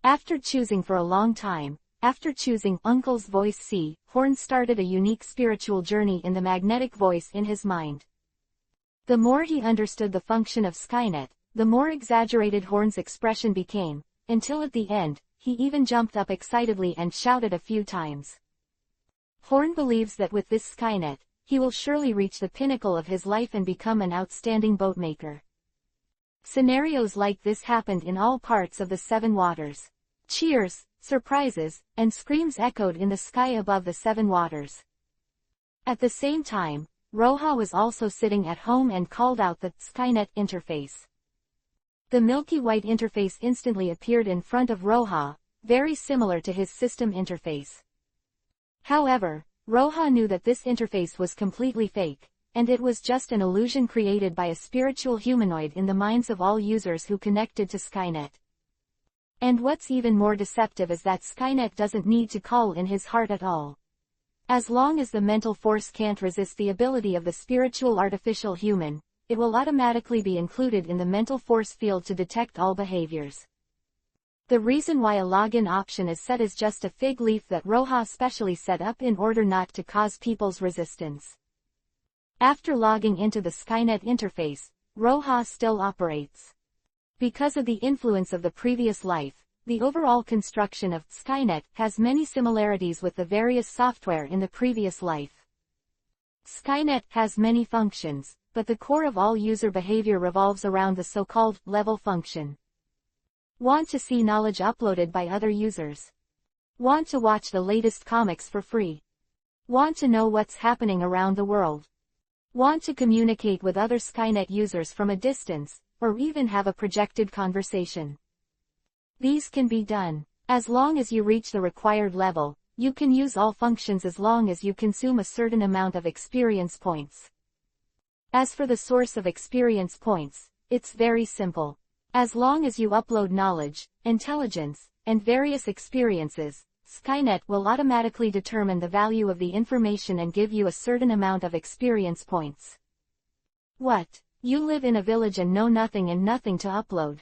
After choosing for a long time, after choosing Uncle's voice C, Horn started a unique spiritual journey in the magnetic voice in his mind. The more he understood the function of Skynet, the more exaggerated Horn's expression became, until at the end, he even jumped up excitedly and shouted a few times. Horn believes that with this Skynet, he will surely reach the pinnacle of his life and become an outstanding boatmaker. Scenarios like this happened in all parts of the Seven Waters. Cheers, surprises, and screams echoed in the sky above the Seven Waters. At the same time, Roja was also sitting at home and called out the Skynet interface. The milky white interface instantly appeared in front of Roja, very similar to his system interface. However, Roja knew that this interface was completely fake, and it was just an illusion created by a spiritual humanoid in the minds of all users who connected to Skynet. And what's even more deceptive is that Skynet doesn't need to call in his heart at all. As long as the mental force can't resist the ability of the spiritual artificial human, it will automatically be included in the mental force field to detect all behaviors. The reason why a login option is set is just a fig leaf that Roja specially set up in order not to cause people's resistance. After logging into the Skynet interface, Roja still operates. Because of the influence of the previous life, the overall construction of Skynet has many similarities with the various software in the previous life. Skynet has many functions, but the core of all user behavior revolves around the so-called level function. Want to see knowledge uploaded by other users? Want to watch the latest comics for free? Want to know what's happening around the world? Want to communicate with other Skynet users from a distance, or even have a projected conversation? These can be done. As long as you reach the required level, you can use all functions as long as you consume a certain amount of experience points. As for the source of experience points, it's very simple. As long as you upload knowledge, intelligence, and various experiences, Skynet will automatically determine the value of the information and give you a certain amount of experience points. What? You live in a village and know nothing and nothing to upload?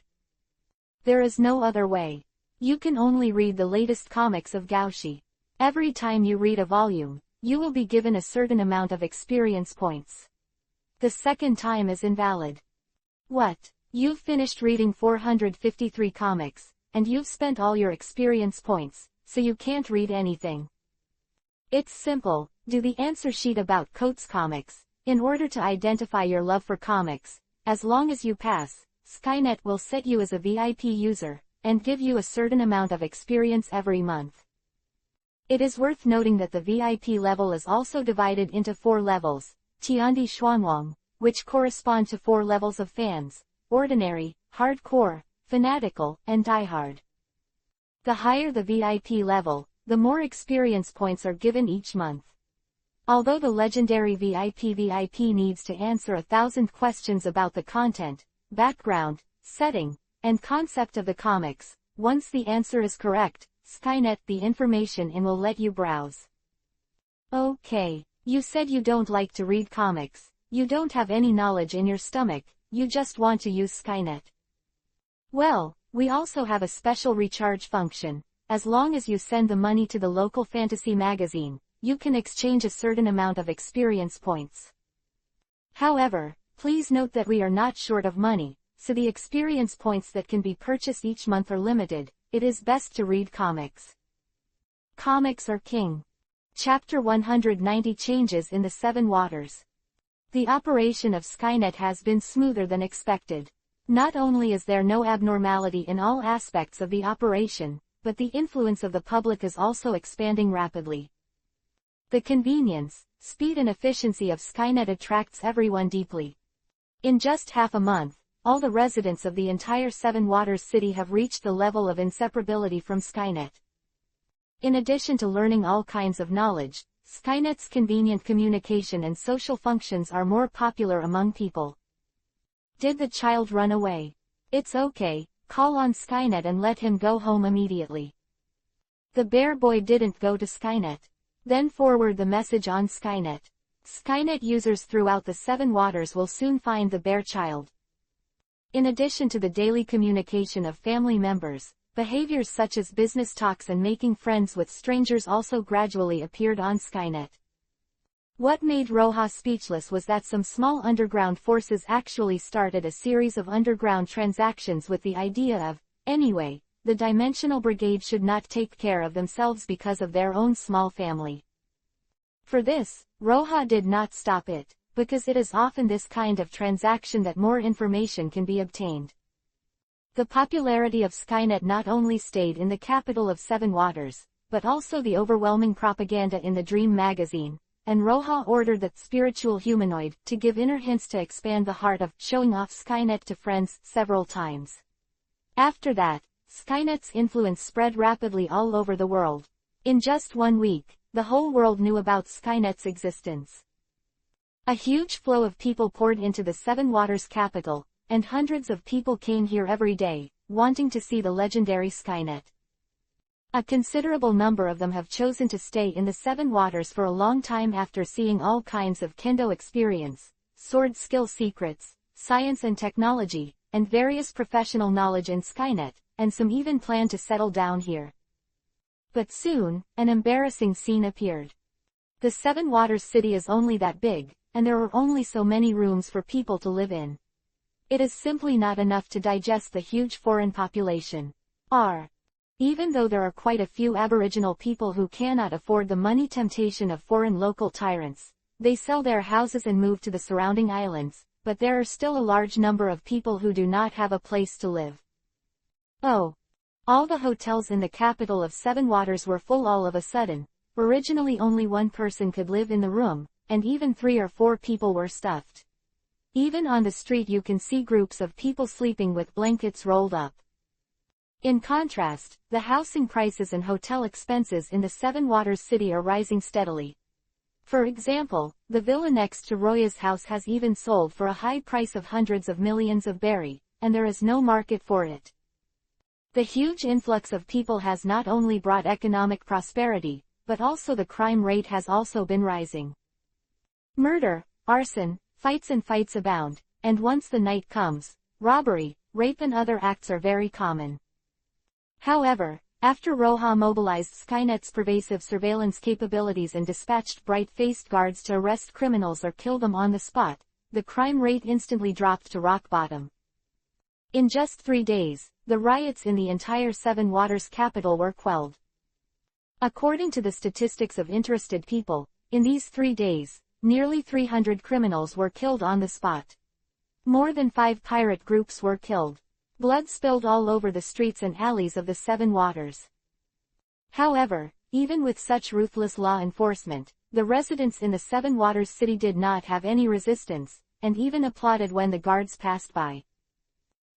There is no other way. You can only read the latest comics of Gauchi. Every time you read a volume, you will be given a certain amount of experience points. The second time is invalid. What? You've finished reading 453 comics, and you've spent all your experience points, so you can't read anything. It's simple. Do the answer sheet about Coates comics, in order to identify your love for comics. As long as you pass, Skynet will set you as a VIP user, and give you a certain amount of experience every month. It is worth noting that the VIP level is also divided into 4 levels, Tiandi Xuanwang, which correspond to 4 levels of fans: ordinary, hardcore, fanatical, and diehard. The higher the VIP level, the more experience points are given each month. Although the legendary VIP needs to answer 1,000 questions about the content, background, setting, and concept of the comics, once the answer is correct, Skynet the information in will let you browse. Okay, you said you don't like to read comics, you don't have any knowledge in your stomach, you just want to use Skynet. Well, we also have a special recharge function. As long as you send the money to the local fantasy magazine, you can exchange a certain amount of experience points. However, please note that we are not short of money, so the experience points that can be purchased each month are limited. It is best to read comics. Comics are king. Chapter 190 Changes in the Seven Waters. The operation of Skynet has been smoother than expected. Not only is there no abnormality in all aspects of the operation, but the influence of the public is also expanding rapidly. The convenience, speed and efficiency of Skynet attracts everyone deeply. In just half a month, all the residents of the entire Seven Waters city have reached the level of inseparability from Skynet. In addition to learning all kinds of knowledge, Skynet's convenient communication and social functions are more popular among people. Did the child run away? It's okay, call on Skynet and let him go home immediately. The bear boy didn't go to Skynet. Then forward the message on Skynet. Skynet users throughout the Seven Waters will soon find the bear child. In addition to the daily communication of family members, behaviors such as business talks and making friends with strangers also gradually appeared on Skynet. What made Roja speechless was that some small underground forces actually started a series of underground transactions with the idea of, anyway, the Dimensional Brigade should not take care of themselves because of their own small family. For this, Roha did not stop it, because it is often this kind of transaction that more information can be obtained. The popularity of Skynet not only stayed in the capital of Seven Waters, but also the overwhelming propaganda in the Dream magazine, and Roha ordered that spiritual humanoid to give inner hints to expand the heart of showing off Skynet to friends several times. After that, Skynet's influence spread rapidly all over the world. In just 1 week, the whole world knew about Skynet's existence. A huge flow of people poured into the Seven Waters capital, and hundreds of people came here every day, wanting to see the legendary Skynet. A considerable number of them have chosen to stay in the Seven Waters for a long time after seeing all kinds of kendo experience, sword skill secrets, science and technology, and various professional knowledge in Skynet, and some even plan to settle down here. But soon, an embarrassing scene appeared. The Seven Waters city is only that big, and there are only so many rooms for people to live in. It is simply not enough to digest the huge foreign population. Even though there are quite a few Aboriginal people who cannot afford the money temptation of foreign local tyrants, they sell their houses and move to the surrounding islands, but there are still a large number of people who do not have a place to live. Oh! All the hotels in the capital of Seven Waters were full all of a sudden. Originally only one person could live in the room, and even 3 or 4 people were stuffed. Even on the street you can see groups of people sleeping with blankets rolled up. In contrast, the housing prices and hotel expenses in the Seven Waters city are rising steadily. For example, the villa next to Roya's house has even sold for a high price of hundreds of millions of berry, and there is no market for it. The huge influx of people has not only brought economic prosperity, but also the crime rate has also been rising. Murder, arson, fights abound, and once the night comes, robbery, rape and other acts are very common. However, after Roha mobilized Skynet's pervasive surveillance capabilities and dispatched bright-faced guards to arrest criminals or kill them on the spot, the crime rate instantly dropped to rock bottom. In just 3 days, the riots in the entire Seven Waters capital were quelled. According to the statistics of interested people, in these 3 days, nearly 300 criminals were killed on the spot. More than 5 pirate groups were killed. Blood spilled all over the streets and alleys of the Seven Waters. However, even with such ruthless law enforcement, the residents in the Seven Waters city did not have any resistance, and even applauded when the guards passed by.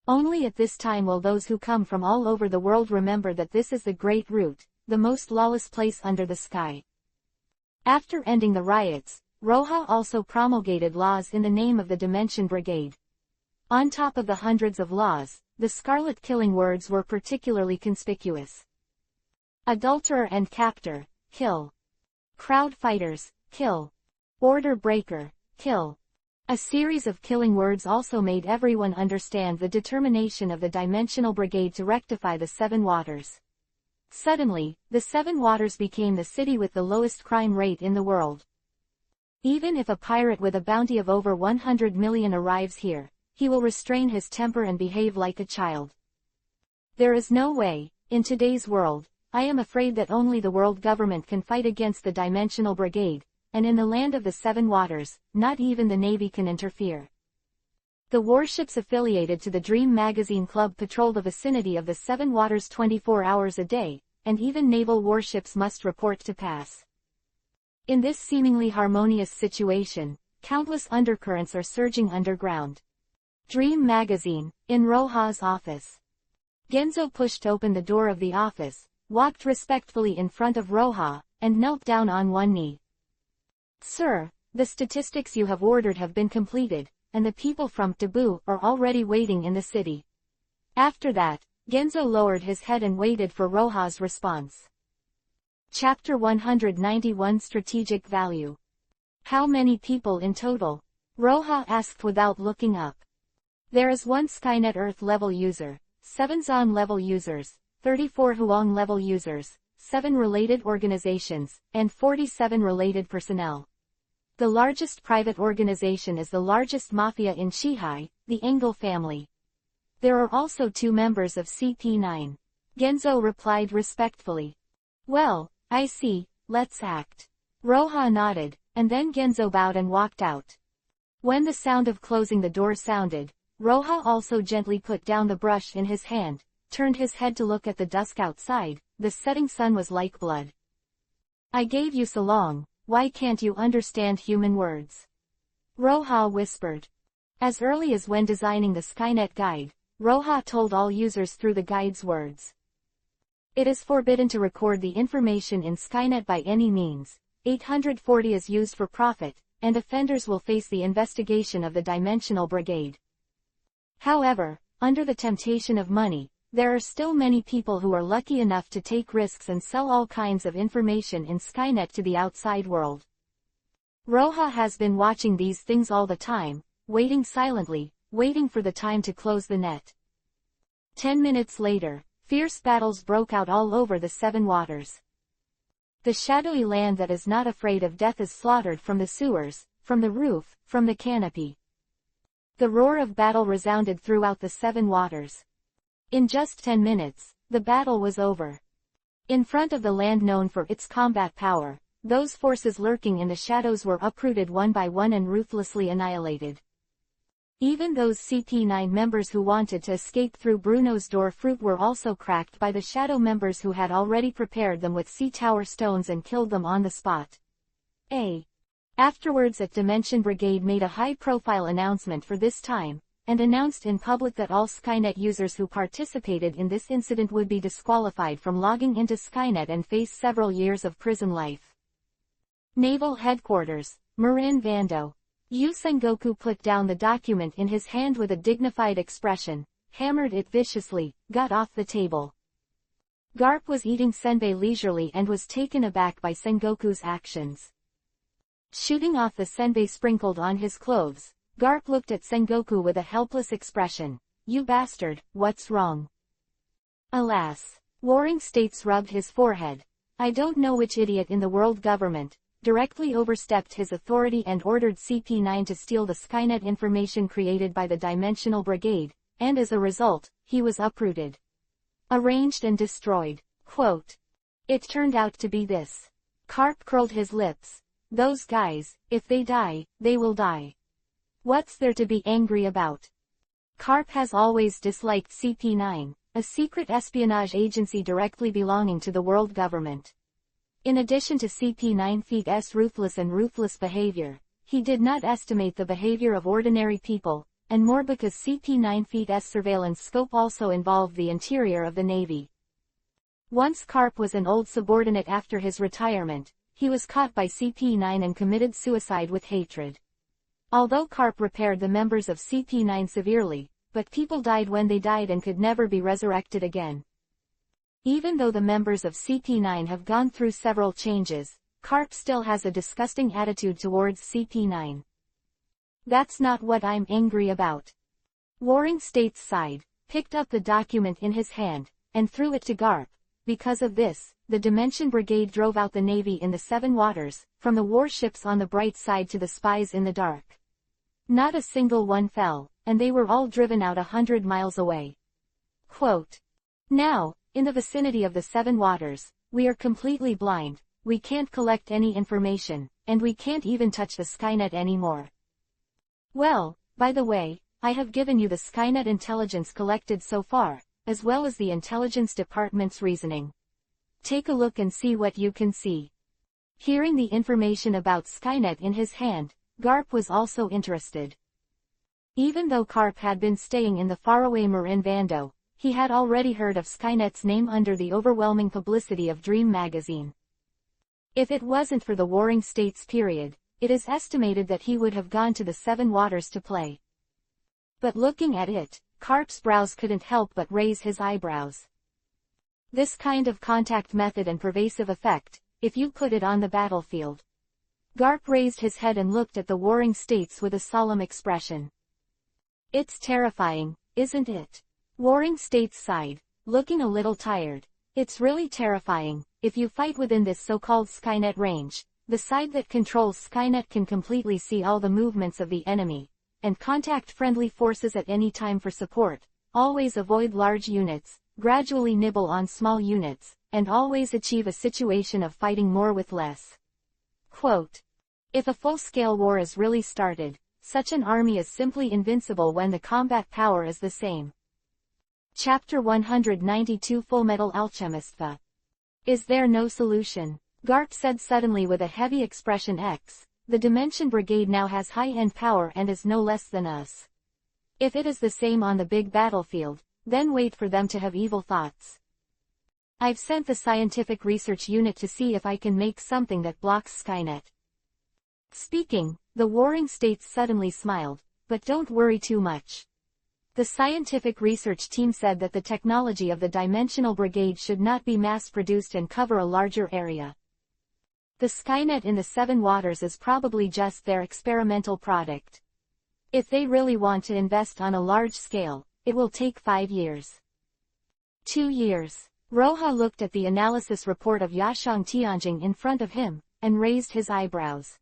Only at this time will those who come from all over the world remember that this is the Great Root, the most lawless place under the sky. After ending the riots, Roha also promulgated laws in the name of the Dimension Brigade. On top of the hundreds of laws, the scarlet killing words were particularly conspicuous. Adulterer and captor, kill. Crowd fighters, kill. Order breaker, kill. A series of killing words also made everyone understand the determination of the Dimensional Brigade to rectify the Seven Waters. Suddenly, the Seven Waters became the city with the lowest crime rate in the world. Even if a pirate with a bounty of over 100 million arrives here, he will restrain his temper and behave like a child. There is no way, in today's world, I am afraid that only the world government can fight against the Dimensional Brigade, and in the land of the Seven Waters, not even the Navy can interfere. The warships affiliated to the Dream Magazine Club patrol the vicinity of the Seven Waters 24 hours a day, and even naval warships must report to pass. In this seemingly harmonious situation, countless undercurrents are surging underground. Dream Magazine, in Roha's office. Genzo pushed open the door of the office, walked respectfully in front of Roha, and knelt down on one knee. Sir, the statistics you have ordered have been completed, and the people from EPUB are already waiting in the city. After that, Genzo lowered his head and waited for Roha's response. Chapter 191 Strategic Value. How many people in total? Roha asked without looking up. There is 1 Skynet Earth level user, 7 Zon level users, 34 Huang level users, 7 related organizations, and 47 related personnel. The largest private organization is the largest mafia in Shihai, the Engel family. There are also 2 members of CP9. Genzo replied respectfully. Well, I see, let's act. Roha nodded, and then Genzo bowed and walked out. When the sound of closing the door sounded, Roha also gently put down the brush in his hand, turned his head to look at the dusk outside. The setting sun was like blood. I gave you so long, why can't you understand human words? Roha whispered. As early as when designing the Skynet guide, Roha told all users through the guide's words. It is forbidden to record the information in Skynet by any means. 840 is used for profit, and offenders will face the investigation of the Dimensional Brigade. However, under the temptation of money, there are still many people who are lucky enough to take risks and sell all kinds of information in Skynet to the outside world. Roha has been watching these things all the time, waiting silently, waiting for the time to close the net. 10 minutes later, fierce battles broke out all over the Seven Waters. The shadowy land that is not afraid of death is slaughtered from the sewers, from the roof, from the canopy. The roar of battle resounded throughout the Seven Waters. In just 10 minutes, the battle was over. In front of the land known for its combat power, those forces lurking in the shadows were uprooted one by one and ruthlessly annihilated. Even those CP9 members who wanted to escape through Bruno's door fruit were also cracked by the shadow members who had already prepared them with sea tower stones and killed them on the spot. Afterwards Dimension Brigade made a high-profile announcement for this time, and announced in public that all Skynet users who participated in this incident would be disqualified from logging into Skynet and face several years of prison life. Naval Headquarters, Marin Vando. Yu Sengoku put down the document in his hand with a dignified expression, hammered it viciously, got off the table. Garp was eating senbei leisurely and was taken aback by Sengoku's actions. Shooting off the senbei sprinkled on his clothes, Garp looked at Sengoku with a helpless expression. You bastard, what's wrong? Alas. Warring States rubbed his forehead. I don't know which idiot in the world government directly overstepped his authority and ordered CP9 to steal the Skynet information created by the Dimensional Brigade, and as a result, he was uprooted. Arranged and destroyed. Quote. It turned out to be this. Karp curled his lips. Those guys, if they die, they will die. What's there to be angry about? Karp has always disliked CP9, a secret espionage agency directly belonging to the world government. In addition to CP9's ruthless behavior, he did not estimate the behavior of ordinary people, and more because CP9's surveillance scope also involved the interior of the Navy. Once Karp was an old subordinate after his retirement, he was caught by CP9 and committed suicide with hatred. Although Karp repaired the members of CP9 severely, but people died when they died and could never be resurrected again. Even though the members of CP9 have gone through several changes, Karp still has a disgusting attitude towards CP9. That's not what I'm angry about. Warring States sighed, picked up the document in his hand, and threw it to Garp. Because of this, the Dimension Brigade drove out the Navy in the Seven Waters, from the warships on the bright side to the spies in the dark. Not a single one fell, and they were all driven out 100 miles away. Quote. Now, in the vicinity of the Seven Waters, we are completely blind, we can't collect any information, and we can't even touch the Skynet anymore. Well, by the way, I have given you the Skynet intelligence collected so far, as well as the Intelligence Department's reasoning. Take a look and see what you can see. Hearing the information about Skynet in his hand, Garp was also interested. Even though Karp had been staying in the faraway Marin Vando, he had already heard of Skynet's name under the overwhelming publicity of Dream magazine. If it wasn't for the Warring States period, it is estimated that he would have gone to the Seven Waters to play. But looking at it, Karp's brows couldn't help but raise his eyebrows. This kind of contact method and pervasive effect, if you put it on the battlefield. Garp raised his head and looked at the Warring States with a solemn expression. It's terrifying, isn't it? Warring States sighed, looking a little tired. It's really terrifying. If you fight within this so-called Skynet range, the side that controls Skynet can completely see all the movements of the enemy, and contact friendly forces at any time for support. Always avoid large units, gradually nibble on small units, and always achieve a situation of fighting more with less. Quote, "If a full-scale war is really started, such an army is simply invincible when the combat power is the same." Chapter 192 Fullmetal Alchemist. Is there no solution? Garp said suddenly with a heavy expression. The Dimension Brigade now has high-end power and is no less than us. If it is the same on the big battlefield, then wait for them to have evil thoughts. I've sent the scientific research unit to see if I can make something that blocks Skynet. Speaking, the warring states suddenly smiled, but don't worry too much. The scientific research team said that the technology of the Dimensional Brigade should not be mass-produced and cover a larger area. The Skynet in the Seven Waters is probably just their experimental product. If they really want to invest on a large scale, it will take 5 years. 2 years. Roha looked at the analysis report of Yashang Tianjing in front of him, and raised his eyebrows.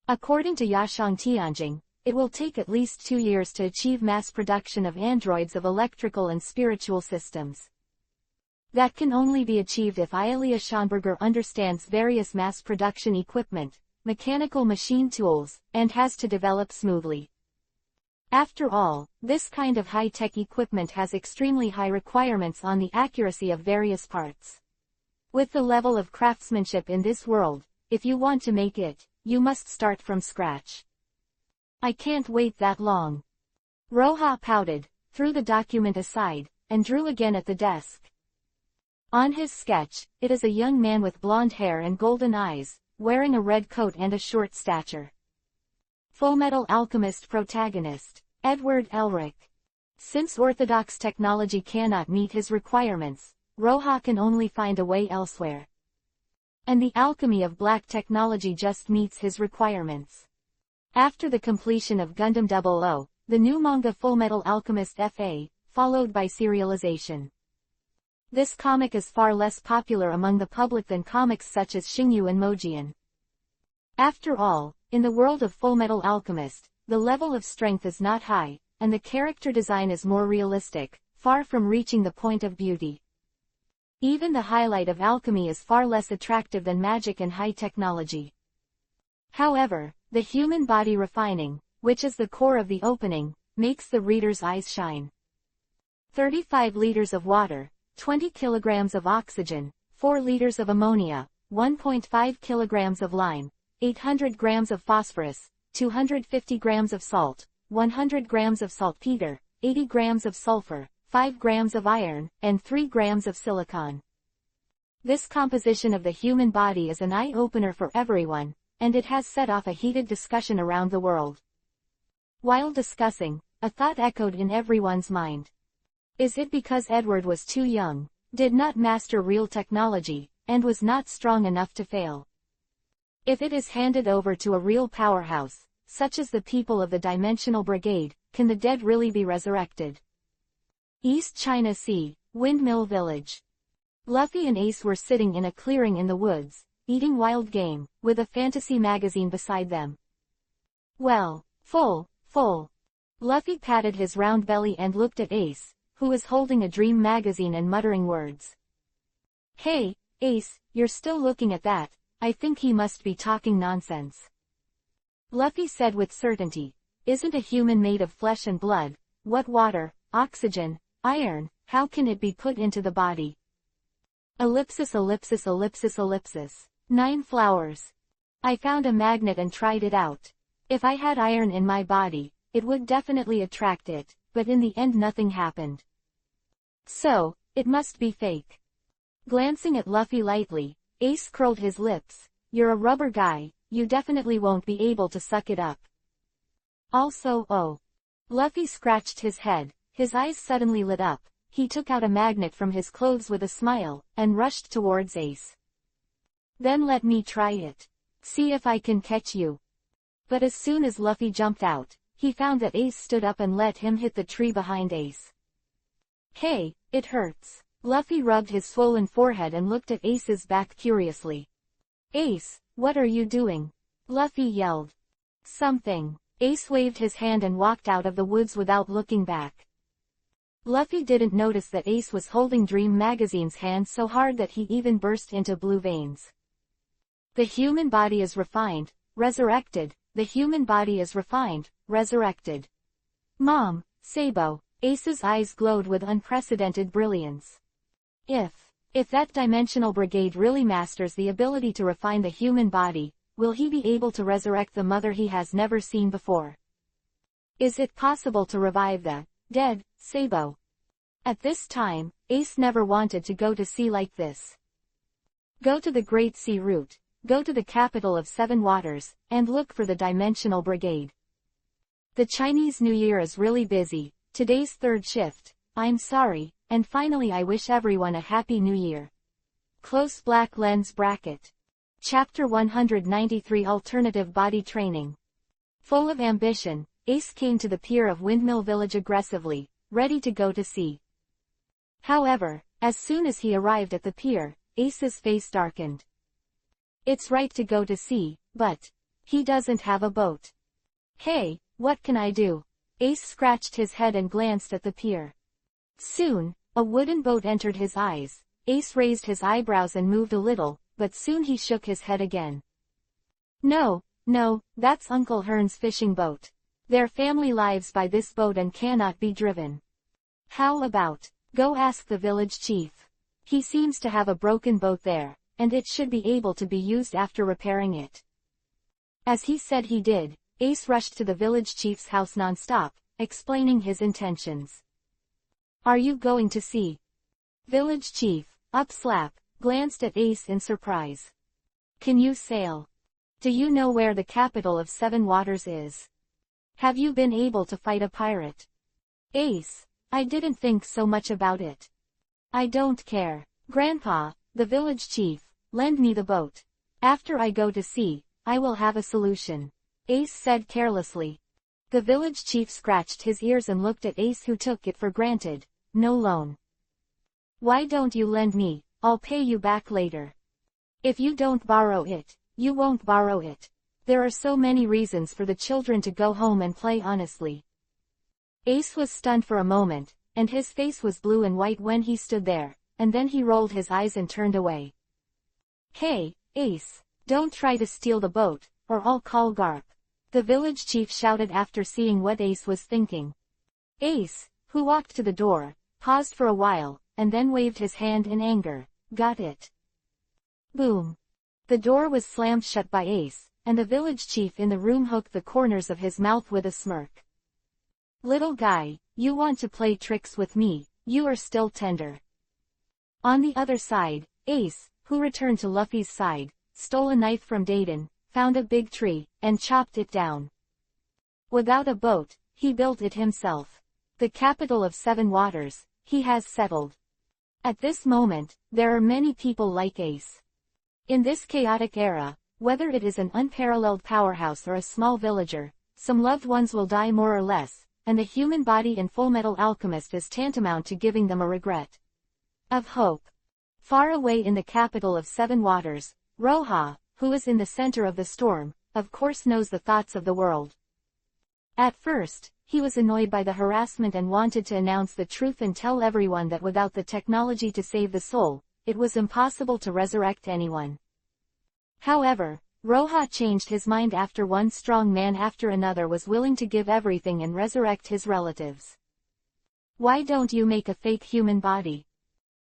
According to Yashang Tianjing, it will take at least 2 years to achieve mass production of androids of electrical and spiritual systems. That can only be achieved if Ilya Schonberger understands various mass production equipment, mechanical machine tools, and has to develop smoothly. After all, this kind of high-tech equipment has extremely high requirements on the accuracy of various parts. With the level of craftsmanship in this world, if you want to make it, you must start from scratch. I can't wait that long. Roha pouted, threw the document aside, and drew again at the desk. On his sketch, it is a young man with blonde hair and golden eyes, wearing a red coat and a short stature. Fullmetal Alchemist protagonist, Edward Elric. Since orthodox technology cannot meet his requirements, Roha can only find a way elsewhere. And the alchemy of black technology just meets his requirements. After the completion of Gundam 00, the new manga Fullmetal Alchemist FA, followed by serialization. This comic is far less popular among the public than comics such as Xingyu and Mojian. After all, in the world of Fullmetal Alchemist, the level of strength is not high, and the character design is more realistic, far from reaching the point of beauty. Even the highlight of alchemy is far less attractive than magic and high technology. However, the human body refining, which is the core of the opening, makes the reader's eyes shine. 35 liters of water, 20 kilograms of oxygen, 4 liters of ammonia, 1.5 kilograms of lime, 800 grams of phosphorus, 250 grams of salt, 100 grams of saltpeter, 80 grams of sulfur, 5 grams of iron, and 3 grams of silicon. This composition of the human body is an eye-opener for everyone, and it has set off a heated discussion around the world. While discussing, a thought echoed in everyone's mind. Is it because Edward was too young, did not master real technology, and was not strong enough to fail? If it is handed over to a real powerhouse, such as the people of the Dimensional Brigade, can the dead really be resurrected? East China Sea, Windmill Village. Luffy and Ace were sitting in a clearing in the woods, eating wild game, with a fantasy magazine beside them. Well, full. Luffy patted his round belly and looked at Ace, who was holding a dream magazine and muttering words. Hey, Ace, you're still looking at that, I think he must be talking nonsense. Luffy said with certainty, isn't a human made of flesh and blood? What water, oxygen, iron, how can it be put into the body? Ellipsis. 9 flowers. I found a magnet and tried it out. If I had iron in my body, it would definitely attract it, but in the end nothing happened. So, it must be fake. Glancing at Luffy lightly, Ace curled his lips. You're a rubber guy, you definitely won't be able to suck it up. Also, oh. Luffy scratched his head, his eyes suddenly lit up. He took out a magnet from his clothes with a smile, and rushed towards Ace. Then let me try it. See if I can catch you. But as soon as Luffy jumped out, he found that Ace stood up and let him hit the tree behind Ace. Hey, it hurts. Luffy rubbed his swollen forehead and looked at Ace's back curiously. Ace, what are you doing? Luffy yelled. Something. Ace waved his hand and walked out of the woods without looking back. Luffy didn't notice that Ace was holding Dream Magazine's hand so hard that he even burst into blue veins. The human body is refined, resurrected. The human body is refined, resurrected. Mom, Sabo. Ace's eyes glowed with unprecedented brilliance. If that dimensional brigade really masters the ability to refine the human body, will he be able to resurrect the mother he has never seen before? Is it possible to revive the dead, Sabo? At this time, Ace never wanted to go to sea like this. Go to the Great Sea route, go to the capital of Seven Waters, and look for the Dimensional Brigade. The Chinese New Year is really busy, today's third shift, I'm sorry, and finally I wish everyone a Happy New Year. Close black lens bracket. Chapter 193 Alternative Body Training. Full of ambition, Ace came to the pier of Windmill Village aggressively, ready to go to sea. However, as soon as he arrived at the pier, Ace's face darkened. It's right to go to sea, but he doesn't have a boat. Hey, what can I do? Ace scratched his head and glanced at the pier. Soon, a wooden boat entered his eyes. Ace raised his eyebrows and moved a little, but soon he shook his head again. No, that's Uncle Hearn's fishing boat. Their family lives by this boat and cannot be driven. How about, go ask the village chief. He seems to have a broken boat there, and it should be able to be used after repairing it. As he said he did, Ace rushed to the village chief's house non-stop, explaining his intentions. Are you going to sea? Village chief, Upslap, glanced at Ace in surprise. Can you sail? Do you know where the capital of Seven Waters is? Have you been able to fight a pirate? Ace, I didn't think so much about it. I don't care. Grandpa, the village chief, lend me the boat. After I go to sea, I will have a solution. Ace said carelessly. The village chief scratched his ears and looked at Ace, who took it for granted. No loan. Why don't you lend me? I'll pay you back later. If you don't borrow it, you won't borrow it. There are so many reasons for the children to go home and play honestly. Ace was stunned for a moment, and his face was blue and white when he stood there, and then he rolled his eyes and turned away. Hey, Ace, don't try to steal the boat, or I'll call Garp. The village chief shouted after seeing what Ace was thinking. Ace, who walked to the door, paused for a while, and then waved his hand in anger. Got it. Boom. The door was slammed shut by Ace, and the village chief in the room hooked the corners of his mouth with a smirk. Little guy, you want to play tricks with me, you are still tender. On the other side, Ace, who returned to Luffy's side, stole a knife from Dayton, found a big tree, and chopped it down. Without a boat, he built it himself. The capital of Seven Waters, he has settled. At this moment, there are many people like Ace. In this chaotic era, whether it is an unparalleled powerhouse or a small villager, some loved ones will die more or less, and the human body in Fullmetal Alchemist is tantamount to giving them a regret of hope. Far away in the capital of Seven Waters, Roha, who is in the center of the storm, of course knows the thoughts of the world. At first, he was annoyed by the harassment and wanted to announce the truth and tell everyone that without the technology to save the soul, it was impossible to resurrect anyone. However, Roha changed his mind after one strong man after another was willing to give everything and resurrect his relatives. Why don't you make a fake human body?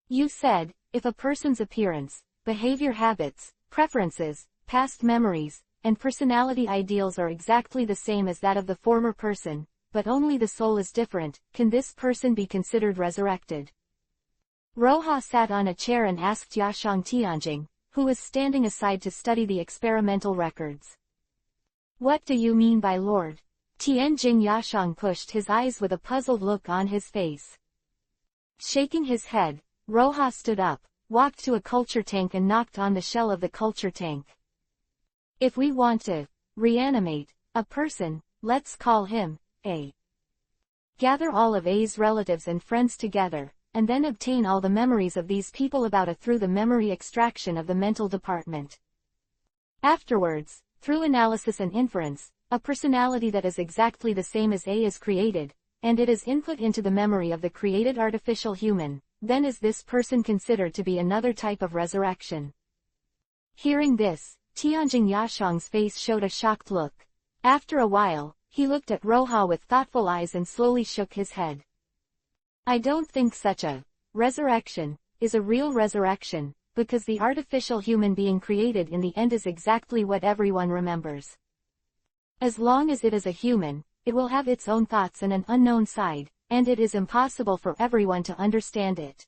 You said, if a person's appearance, behavior habits, preferences, past memories, and personality ideals are exactly the same as that of the former person, but only the soul is different, can this person be considered resurrected? Roha sat on a chair and asked Yashang Tianjing, who was standing aside to study the experimental records. What do you mean by Lord? Tianjing Yashang pushed his eyes with a puzzled look on his face. Shaking his head, Roha stood up, walked to a culture tank and knocked on the shell of the culture tank. If we want to reanimate a person, let's call him A. Gather all of A's relatives and friends together, and then obtain all the memories of these people about A through the memory extraction of the mental department. Afterwards, through analysis and inference, a personality that is exactly the same as A is created, and it is input into the memory of the created artificial human, then is this person considered to be another type of resurrection. Hearing this, Tianjin Yashang's face showed a shocked look. After a while, he looked at Roha with thoughtful eyes and slowly shook his head. I don't think such a resurrection is a real resurrection, because the artificial human being created in the end is exactly what everyone remembers. As long as it is a human, it will have its own thoughts and an unknown side, and it is impossible for everyone to understand it.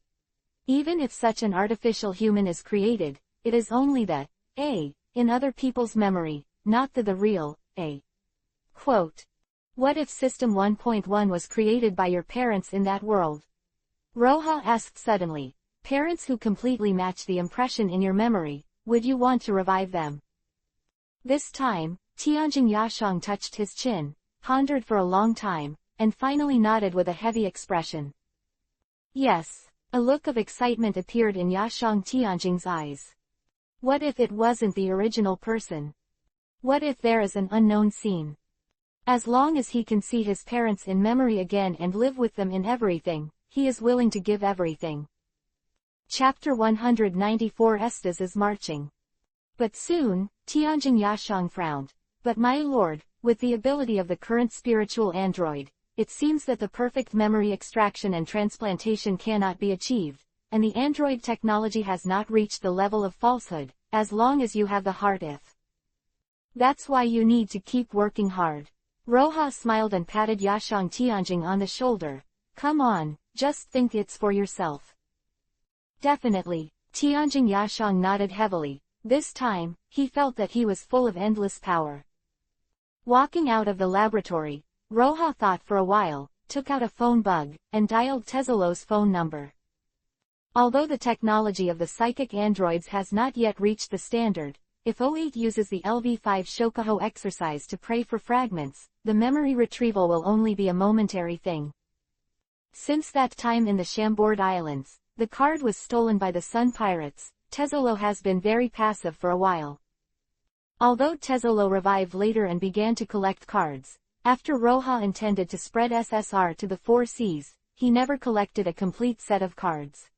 Even if such an artificial human is created, it is only the A in other people's memory, not the real A. Quote. What if System 1.1 was created by your parents in that world? Roha asked suddenly. Parents who completely match the impression in your memory, would you want to revive them? This time, Tianjin Yashang touched his chin, pondered for a long time, and finally nodded with a heavy expression. Yes. A look of excitement appeared in Yashang Tianjin's eyes. What if it wasn't the original person? What if there is an unknown scene? As long as he can see his parents in memory again and live with them in everything, he is willing to give everything. Chapter 194 Estes is marching. But soon, Tianjin Yashang frowned. But my lord, with the ability of the current spiritual android, it seems that the perfect memory extraction and transplantation cannot be achieved, and the android technology has not reached the level of falsehood, as long as you have the heart if. That's why you need to keep working hard. Roha smiled and patted Yashang Tianjin on the shoulder. Come on, just think it's for yourself. Definitely. Tianjin Yashang nodded heavily. This time, he felt that he was full of endless power. Walking out of the laboratory, Roha thought for a while, took out a phone bug, and dialed Tezolo's phone number. Although the technology of the psychic androids has not yet reached the standard, if O8 uses the LV5 Shokuho exercise to pray for fragments, the memory retrieval will only be a momentary thing. Since that time in the Chambord Islands, the card was stolen by the Sun Pirates, Tezolo has been very passive for a while. Although Tezolo revived later and began to collect cards, after Roha intended to spread SSR to the 4 seas, he never collected a complete set of cards.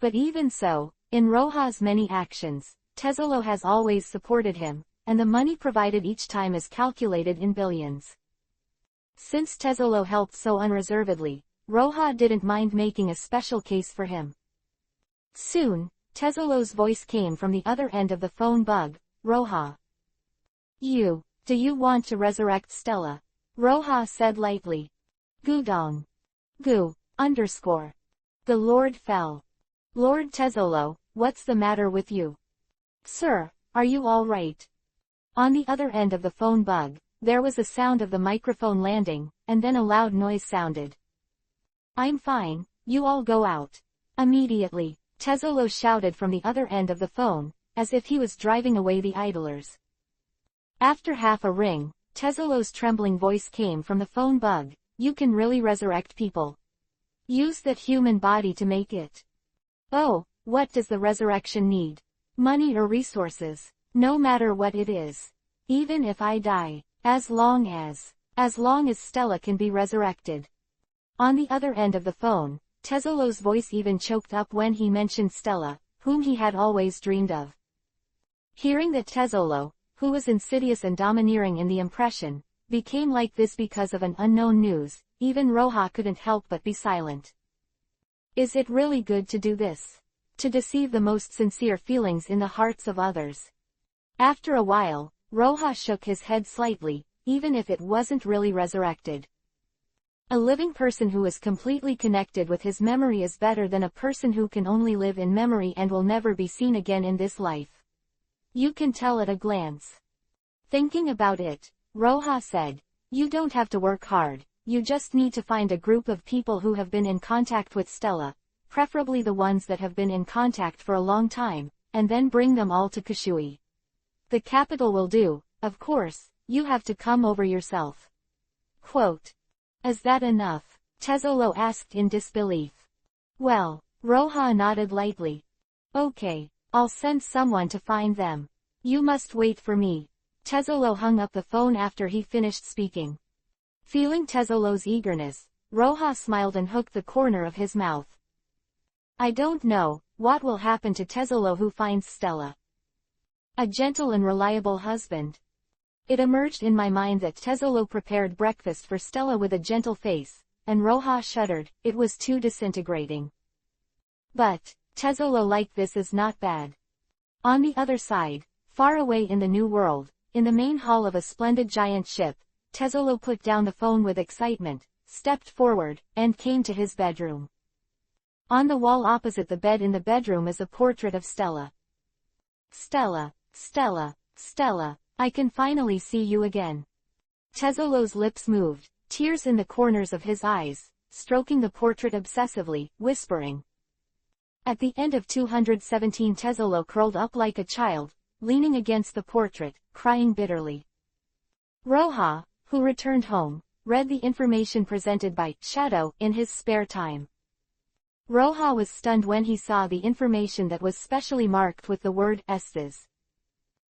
But even so, in Roha's many actions, Tezolo has always supported him, and the money provided each time is calculated in billions. Since Tezolo helped so unreservedly, Roha didn't mind making a special case for him. Soon, Tezolo's voice came from the other end of the phone bug. Roha. Do you want to resurrect Stella? Roha said lightly. Gudong. Gu. _ The Lord fell. Lord Tezolo, what's the matter with you? Sir, are you all right? On the other end of the phone bug, there was a sound of the microphone landing, and then a loud noise sounded. I'm fine, you all go out. Immediately, Tezolo shouted from the other end of the phone, as if he was driving away the idlers. After half a ring, Tezolo's trembling voice came from the phone bug. You can really resurrect people. Use that human body to make it. Oh, what does the resurrection need? Money or resources? No matter what it is. Even if I die, as long as Stella can be resurrected. On the other end of the phone, Tezolo's voice even choked up when he mentioned Stella, whom he had always dreamed of. Hearing that Tezolo, who was insidious and domineering in the impression, became like this because of an unknown news, even Roha couldn't help but be silent. Is it really good to do this? To deceive the most sincere feelings in the hearts of others? After a while, Roha shook his head slightly, even if it wasn't really resurrected. A living person who is completely connected with his memory is better than a person who can only live in memory and will never be seen again in this life. You can tell at a glance. Thinking about it, Roha said, you don't have to work hard, you just need to find a group of people who have been in contact with Stella, preferably the ones that have been in contact for a long time, and then bring them all to Kashui. The capital will do, of course, you have to come over yourself. Quote. Is that enough? Tezolo asked in disbelief. Well, Roha nodded lightly. Okay, I'll send someone to find them. You must wait for me. Tezolo hung up the phone after he finished speaking. Feeling Tezolo's eagerness, Roha smiled and hooked the corner of his mouth. I don't know what will happen to Tezolo who finds Stella. A gentle and reliable husband. It emerged in my mind that Tezzolo prepared breakfast for Stella with a gentle face, and Roja shuddered. It was too disintegrating. But Tezzolo like this is not bad. On the other side, far away in the New World, in the main hall of a splendid giant ship, Tezzolo put down the phone with excitement, stepped forward, and came to his bedroom. On the wall opposite the bed in the bedroom is a portrait of Stella. Stella, Stella, Stella, I can finally see you again. Tezzolo's lips moved, tears in the corners of his eyes, stroking the portrait obsessively, whispering. At the end of 217 Tezzolo curled up like a child, leaning against the portrait, crying bitterly. Roja, who returned home, read the information presented by Shadow in his spare time. Roja was stunned when he saw the information that was specially marked with the word Estes.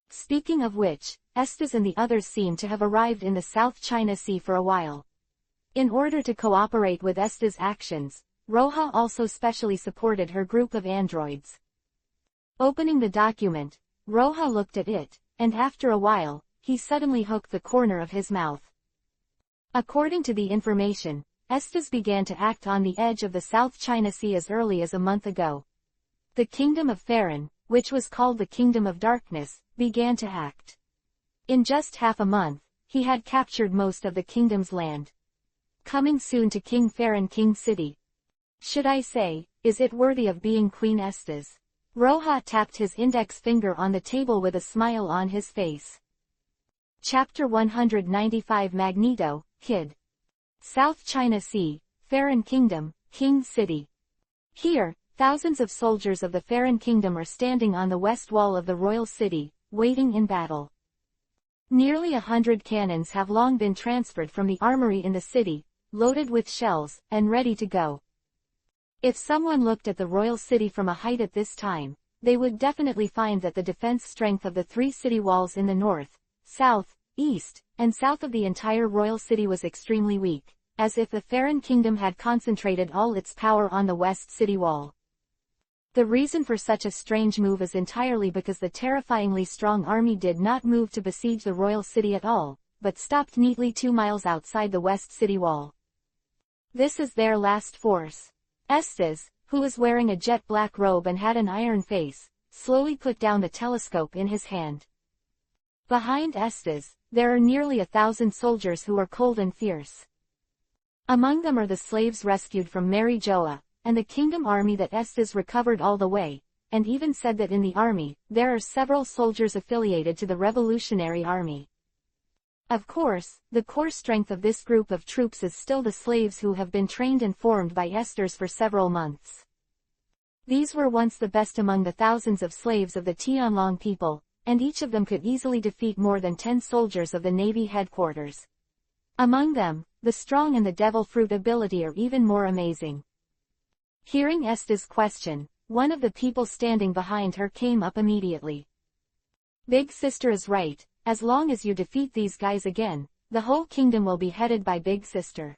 Speaking of which, Estes and the others seem to have arrived in the South China Sea for a while. In order to cooperate with Estes' actions, Roja also specially supported her group of androids. Opening the document, Roja looked at it, and after a while, he suddenly hooked the corner of his mouth. According to the information, Estes began to act on the edge of the South China Sea as early as a month ago. The kingdom of Farron, which was called the Kingdom of Darkness, began to act. In just half a month, he had captured most of the kingdom's land. Coming soon to King Farron King City. Should I say, is it worthy of being Queen Estes? Roja tapped his index finger on the table with a smile on his face. Chapter 195 Magneto, Kid. South China Sea, Farron Kingdom, King City. Here, thousands of soldiers of the Farron Kingdom are standing on the west wall of the royal city, waiting in battle. Nearly 100 cannons have long been transferred from the armory in the city, loaded with shells, and ready to go. If someone looked at the royal city from a height at this time, they would definitely find that the defense strength of the three city walls in the north, south, east, and south of the entire royal city was extremely weak, as if the Farron Kingdom had concentrated all its power on the west city wall. The reason for such a strange move is entirely because the terrifyingly strong army did not move to besiege the royal city at all, but stopped neatly 2 miles outside the west city wall. This is their last force. Estes, who was wearing a jet black robe and had an iron face, slowly put down the telescope in his hand. Behind Estes, there are nearly 1,000 soldiers who are cold and fierce. Among them are the slaves rescued from Mary Joa, and the kingdom army that Estes recovered all the way, and even said that in the army, there are several soldiers affiliated to the Revolutionary Army. Of course, the core strength of this group of troops is still the slaves who have been trained and formed by Estes for several months. These were once the best among the thousands of slaves of the Tianlong people, and each of them could easily defeat more than 10 soldiers of the Navy headquarters. Among them, the strong and the devil fruit ability are even more amazing. Hearing Estes' question, one of the people standing behind her came up immediately. Big Sister is right, as long as you defeat these guys again, the whole kingdom will be headed by Big Sister.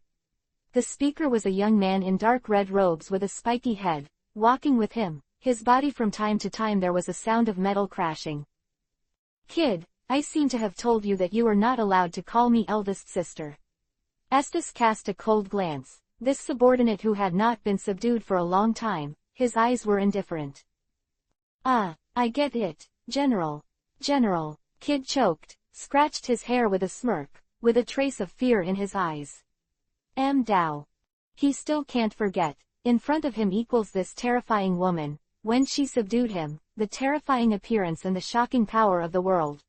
The speaker was a young man in dark red robes with a spiky head, walking with him, his body from time to time there was a sound of metal crashing. Kid, I seem to have told you that you are not allowed to call me eldest sister. Estes cast a cold glance. This subordinate who had not been subdued for a long time, his eyes were indifferent. Ah, I get it, General. General. Kid choked, scratched his hair with a smirk, with a trace of fear in his eyes. Dao. He still can't forget, in front of him equals this terrifying woman, when she subdued him, the terrifying appearance and the shocking power of the world.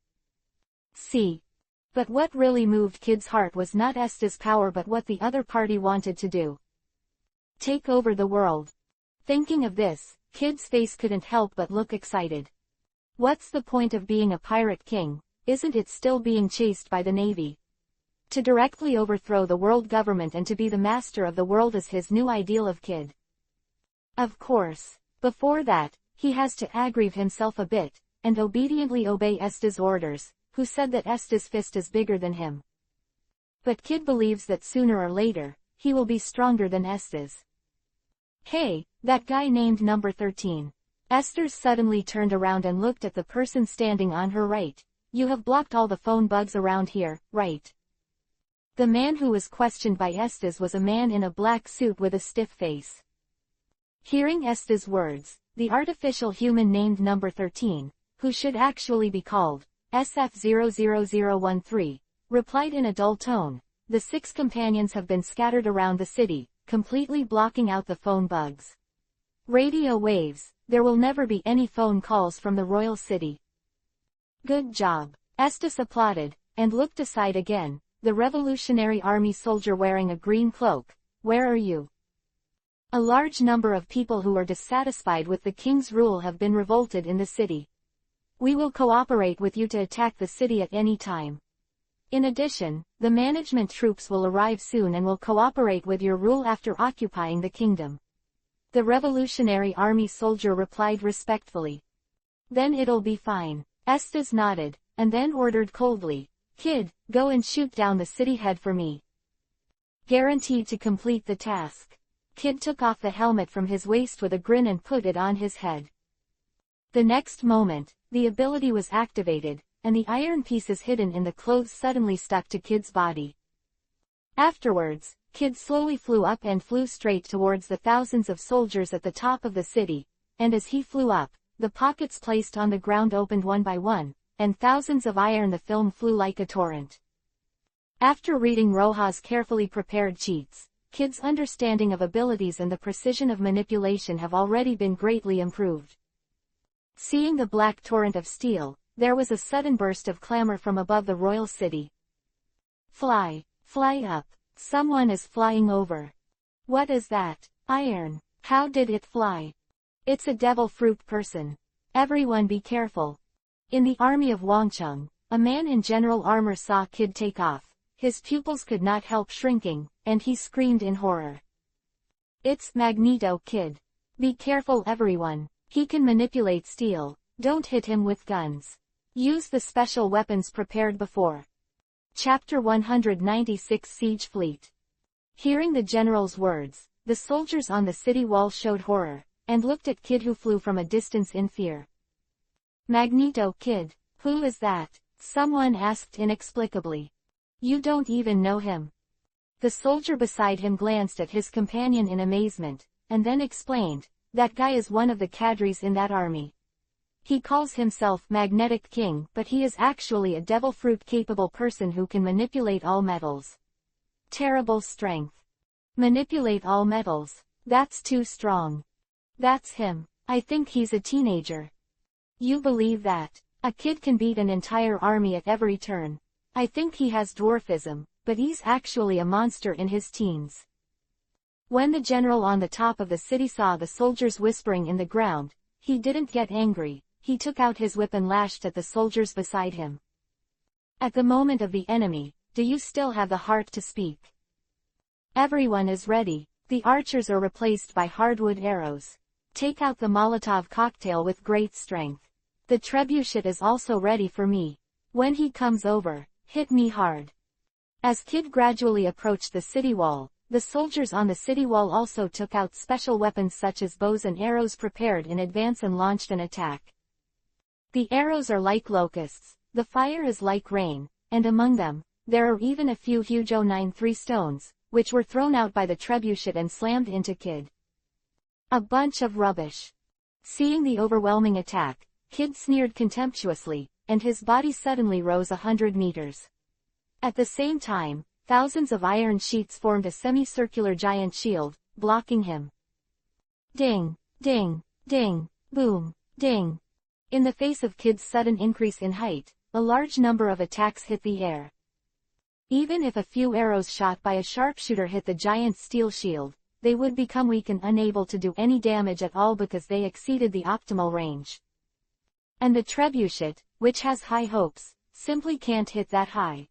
See. But what really moved Kid's heart was not Estes' power but what the other party wanted to do. Take over the world. Thinking of this, Kid's face couldn't help but look excited. What's the point of being a pirate king, isn't it still being chased by the Navy? To directly overthrow the world government and to be the master of the world is his new ideal of Kid. Of course, before that, he has to aggrieve himself a bit, and obediently obey Estes' orders, who said that Estes' fist is bigger than him. But Kid believes that sooner or later, he will be stronger than Estes. Hey, that guy named number 13. Esther suddenly turned around and looked at the person standing on her right. You have blocked all the phone bugs around here, right? The man who was questioned by Estes was a man in a black suit with a stiff face. Hearing Estes' words, the artificial human named Number 13, who should actually be called SF00013, replied in a dull tone, the 6 companions have been scattered around the city, completely blocking out the phone bugs. Radio waves, there will never be any phone calls from the royal city. Good job. Estes applauded, and looked aside again. The Revolutionary Army soldier wearing a green cloak, where are you? A large number of people who are dissatisfied with the king's rule have been revolted in the city. We will cooperate with you to attack the city at any time. In addition, the management troops will arrive soon and will cooperate with your rule after occupying the kingdom. The Revolutionary Army soldier replied respectfully. Then it'll be fine. Estes nodded, and then ordered coldly, Kid, go and shoot down the city head for me. Guaranteed to complete the task. Kid took off the helmet from his waist with a grin and put it on his head. The next moment, the ability was activated, and the iron pieces hidden in the clothes suddenly stuck to Kid's body. Afterwards, Kid slowly flew up and flew straight towards the thousands of soldiers at the top of the city, and as he flew up, the pockets placed on the ground opened one by one, and thousands of iron the film flew like a torrent. After reading Roja's carefully prepared cheats, Kid's understanding of abilities and the precision of manipulation have already been greatly improved. Seeing the black torrent of steel, there was a sudden burst of clamor from above the royal city. Fly, fly up, someone is flying over. What is that? Iron. How did it fly? It's a devil fruit person. Everyone be careful. In the army of Wangcheng, a man in general armor saw Kid take off. His pupils could not help shrinking, and he screamed in horror. It's Magneto Kid. Be careful everyone. He can manipulate steel. Don't hit him with guns. Use the special weapons prepared before. Chapter 196 Siege Fleet. Hearing the general's words, the soldiers on the city wall showed horror, and looked at Kid who flew from a distance in fear. Magneto Kid, who is that? Someone asked inexplicably. You don't even know him. The soldier beside him glanced at his companion in amazement, and then explained, that guy is one of the cadres in that army. He calls himself Magnetic King, but he is actually a devil fruit-capable person who can manipulate all metals. Terrible strength. Manipulate all metals. That's too strong. That's him. I think he's a teenager. You believe that? A kid can beat an entire army at every turn. I think he has dwarfism, but he's actually a monster in his teens. When the general on the top of the city saw the soldiers whispering in the ground, he didn't get angry. He took out his whip and lashed at the soldiers beside him. At the moment of the enemy, do you still have the heart to speak? Everyone is ready. The archers are replaced by hardwood arrows. Take out the Molotov cocktail with great strength. The trebuchet is also ready for me. When he comes over, hit me hard. As Kid gradually approached the city wall, the soldiers on the city wall also took out special weapons such as bows and arrows prepared in advance and launched an attack. The arrows are like locusts, the fire is like rain, and among them, there are even a few huge 093 stones, which were thrown out by the trebuchet and slammed into Kid. A bunch of rubbish. Seeing the overwhelming attack, Kid sneered contemptuously, and his body suddenly rose 100 meters. At the same time, thousands of iron sheets formed a semicircular giant shield, blocking him. Ding, ding, ding, boom, ding. In the face of Kid's sudden increase in height, a large number of attacks hit the air. Even if a few arrows shot by a sharpshooter hit the giant steel shield, they would become weak and unable to do any damage at all because they exceeded the optimal range. And the trebuchet, which has high hopes, simply can't hit that high.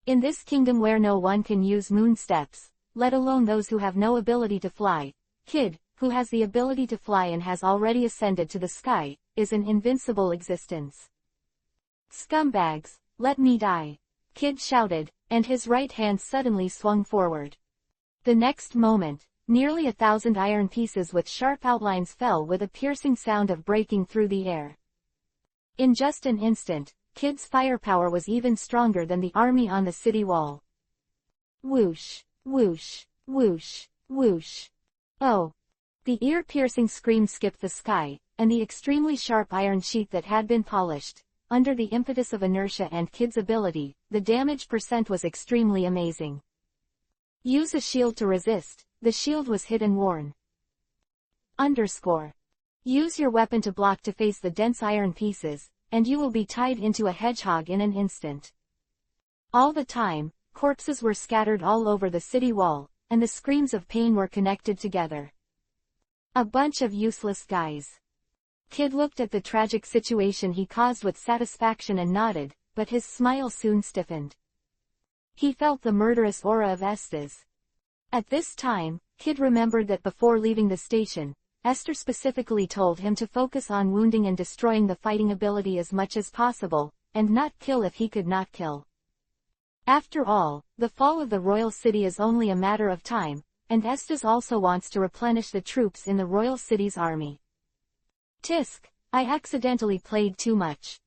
In this kingdom where no one can use moon steps, let alone those who have no ability to fly, Kid, who has the ability to fly and has already ascended to the sky, is an invincible existence. Scumbags, let me die. Kid shouted, and his right hand suddenly swung forward. The next moment, nearly 1,000 iron pieces with sharp outlines fell with a piercing sound of breaking through the air. In just an instant, Kid's firepower was even stronger than the army on the city wall. Whoosh, whoosh, whoosh, whoosh. Oh! The ear-piercing scream skipped the sky, and the extremely sharp iron sheet that had been polished, under the impetus of inertia and Kid's ability, the damage percent was extremely amazing. Use a shield to resist. The shield was hit and worn. Use your weapon to block to face the dense iron pieces, and you will be tied into a hedgehog in an instant. All the time, corpses were scattered all over the city wall, and the screams of pain were connected together. A bunch of useless guys. Kid looked at the tragic situation he caused with satisfaction and nodded, but his smile soon stiffened. He felt the murderous aura of Estes. At this time, Kid remembered that before leaving the station, Esther specifically told him to focus on wounding and destroying the fighting ability as much as possible, and not kill if he could not kill. After all, the fall of the royal city is only a matter of time, and Estes also wants to replenish the troops in the royal city's army. Tisk, I accidentally played too much.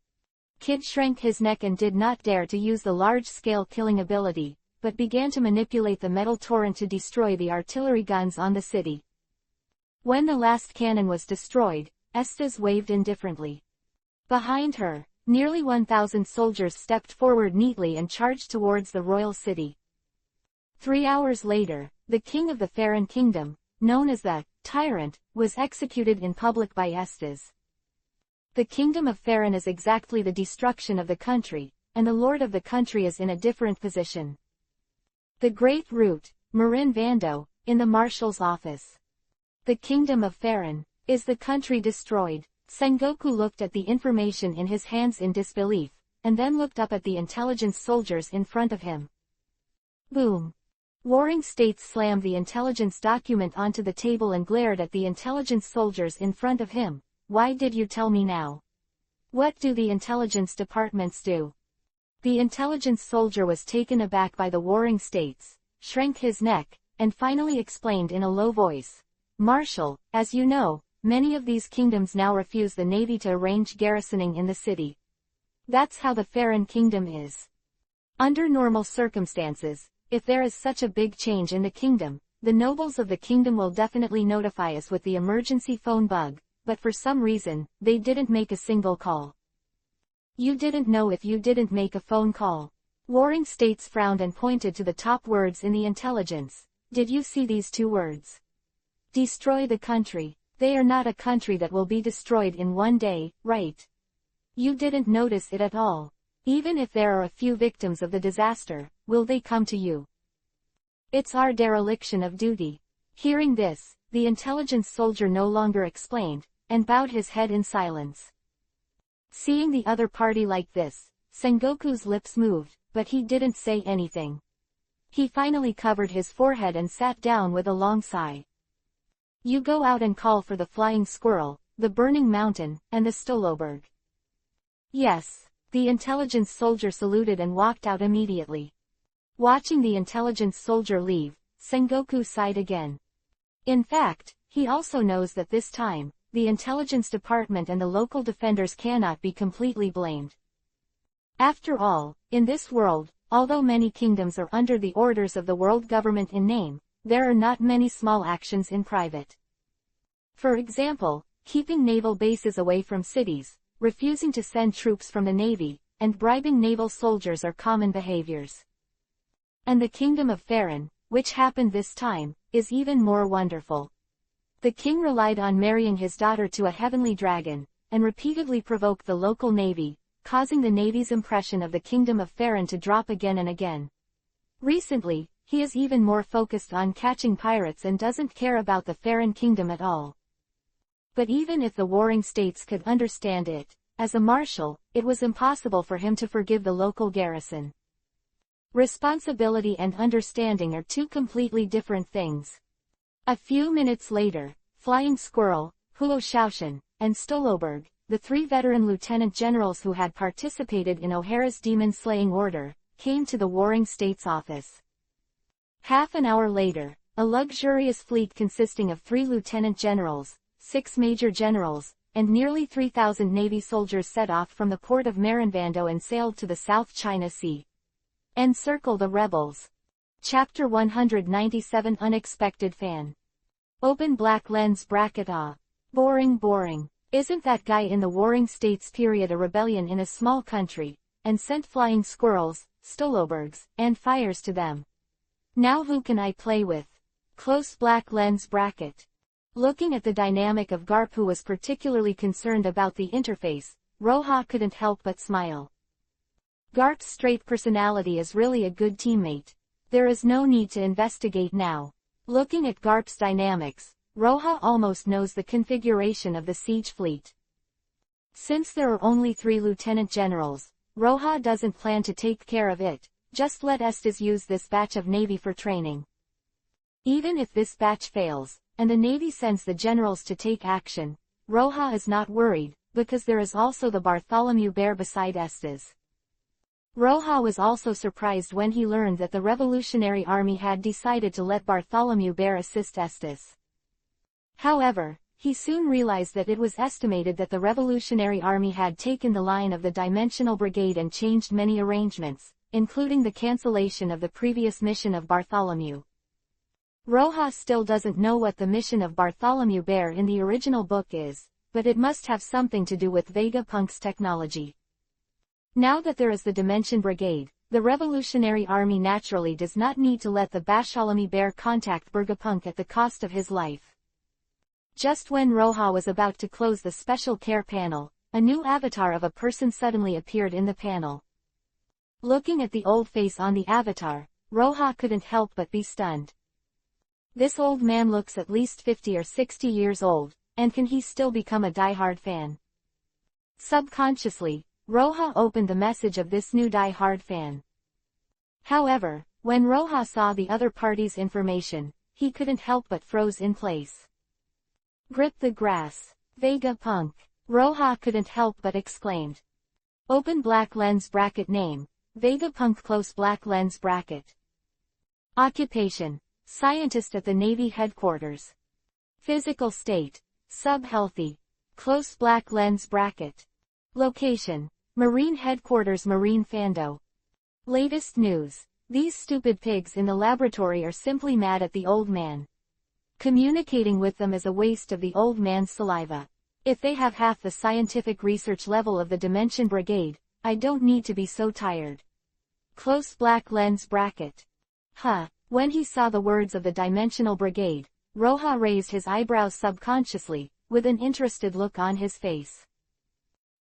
Kid shrank his neck and did not dare to use the large-scale killing ability, but began to manipulate the metal torrent to destroy the artillery guns on the city. When the last cannon was destroyed, Estes waved indifferently. Behind her, nearly 1,000 soldiers stepped forward neatly and charged towards the royal city. 3 hours later, the king of the Farron kingdom, known as the Tyrant, was executed in public by Estes. The kingdom of Farron is exactly the destruction of the country, and the lord of the country is in a different position. The Great Root, Marin Vando, in the marshal's office. The kingdom of Farron. Is the country destroyed? Sengoku looked at the information in his hands in disbelief, and then looked up at the intelligence soldiers in front of him. Boom! Warring States slammed the intelligence document onto the table and glared at the intelligence soldiers in front of him. Why did you tell me now? What do the intelligence departments do? The intelligence soldier was taken aback by the Warring States, shrank his neck, and finally explained in a low voice. Marshal, as you know, many of these kingdoms now refuse the navy to arrange garrisoning in the city. That's how the Farron kingdom is. Under normal circumstances, if there is such a big change in the kingdom, the nobles of the kingdom will definitely notify us with the emergency phone bug, but for some reason, they didn't make a single call. You didn't know if you didn't make a phone call. Warring States frowned and pointed to the top words in the intelligence. Did you see these 2 words? Destroy the country. They are not a country that will be destroyed in one day, right? You didn't notice it at all. Even if there are a few victims of the disaster, will they come to you? It's our dereliction of duty. Hearing this, the intelligence soldier no longer explained, and bowed his head in silence. Seeing the other party like this, Sengoku's lips moved, but he didn't say anything. He finally covered his forehead and sat down with a long sigh. You go out and call for the Flying Squirrel, the Burning Mountain, and the Stoloberg. Yes. The intelligence soldier saluted and walked out immediately. Watching the intelligence soldier leave, Sengoku sighed again. In fact, he also knows that this time, the intelligence department and the local defenders cannot be completely blamed. After all, in this world, although many kingdoms are under the orders of the world government in name, there are not many small actions in private. For example, keeping naval bases away from cities, refusing to send troops from the navy, and bribing naval soldiers are common behaviors. And the kingdom of Farron, which happened this time, is even more wonderful. The king relied on marrying his daughter to a heavenly dragon, and repeatedly provoked the local navy, causing the navy's impression of the kingdom of Farron to drop again and again. Recently, he is even more focused on catching pirates and doesn't care about the Farron kingdom at all. But even if the Warring States could understand it, as a marshal, it was impossible for him to forgive the local garrison. Responsibility and understanding are 2 completely different things. A few minutes later, Flying Squirrel, Huo Shaoshan, and Stoloberg, the 3 veteran lieutenant generals who had participated in O'Hara's demon-slaying order, came to the Warring States office. Half an hour later, a luxurious fleet consisting of 3 lieutenant generals, 6 major generals, and nearly 3,000 Navy soldiers set off from the port of Marinvando and sailed to the South China Sea. Encircle the rebels. Chapter 197 Unexpected Fan. Open black lens bracket. Boring. Isn't that guy in the Warring States period a rebellion in a small country, and sent flying squirrels, stolobergs, and fires to them? Now who can I play with? Close black lens bracket. Looking at the dynamic of Garp, who was particularly concerned about the interface, Roja couldn't help but smile. Garp's straight personality is really a good teammate. There is no need to investigate now. Looking at Garp's dynamics, Roja almost knows the configuration of the siege fleet. Since there are only 3 lieutenant generals, Roja doesn't plan to take care of it, just let Estes use this batch of Navy for training. Even if this batch fails, and the Navy sends the generals to take action, Roja is not worried, because there is also the Bartholomew Bear beside Estes. Roja was also surprised when he learned that the Revolutionary Army had decided to let Bartholomew Bear assist Estes. However, he soon realized that it was estimated that the Revolutionary Army had taken the line of the Dimensional Brigade and changed many arrangements, including the cancellation of the previous mission of Bartholomew. Roja still doesn't know what the mission of Bartholomew Bear in the original book is, but it must have something to do with Vegapunk's technology. Now that there is the Dimension Brigade, the Revolutionary Army naturally does not need to let the Bartholomew Bear contact Vegapunk at the cost of his life. Just when Roja was about to close the special care panel, a new avatar of a person suddenly appeared in the panel. Looking at the old face on the avatar, Roja couldn't help but be stunned. This old man looks at least 50 or 60 years old, and can he still become a die-hard fan? Subconsciously, Roja opened the message of this new die-hard fan. However, when Roja saw the other party's information, he couldn't help but froze in place. Grip the grass. Vegapunk. Roja couldn't help but exclaimed. Open black lens bracket. Name, Vegapunk. Close black lens bracket. Occupation, scientist at the Navy headquarters. Physical state, sub-healthy. Close black lens bracket. Location, Marine headquarters. Marine Fando. Latest news, these stupid pigs in the laboratory are simply mad at the old man. Communicating with them is a waste of the old man's saliva. If they have half the scientific research level of the Dimension Brigade, I don't need to be so tired. Close black lens bracket. When he saw the words of the Dimensional Brigade, Roja raised his eyebrows subconsciously, with an interested look on his face.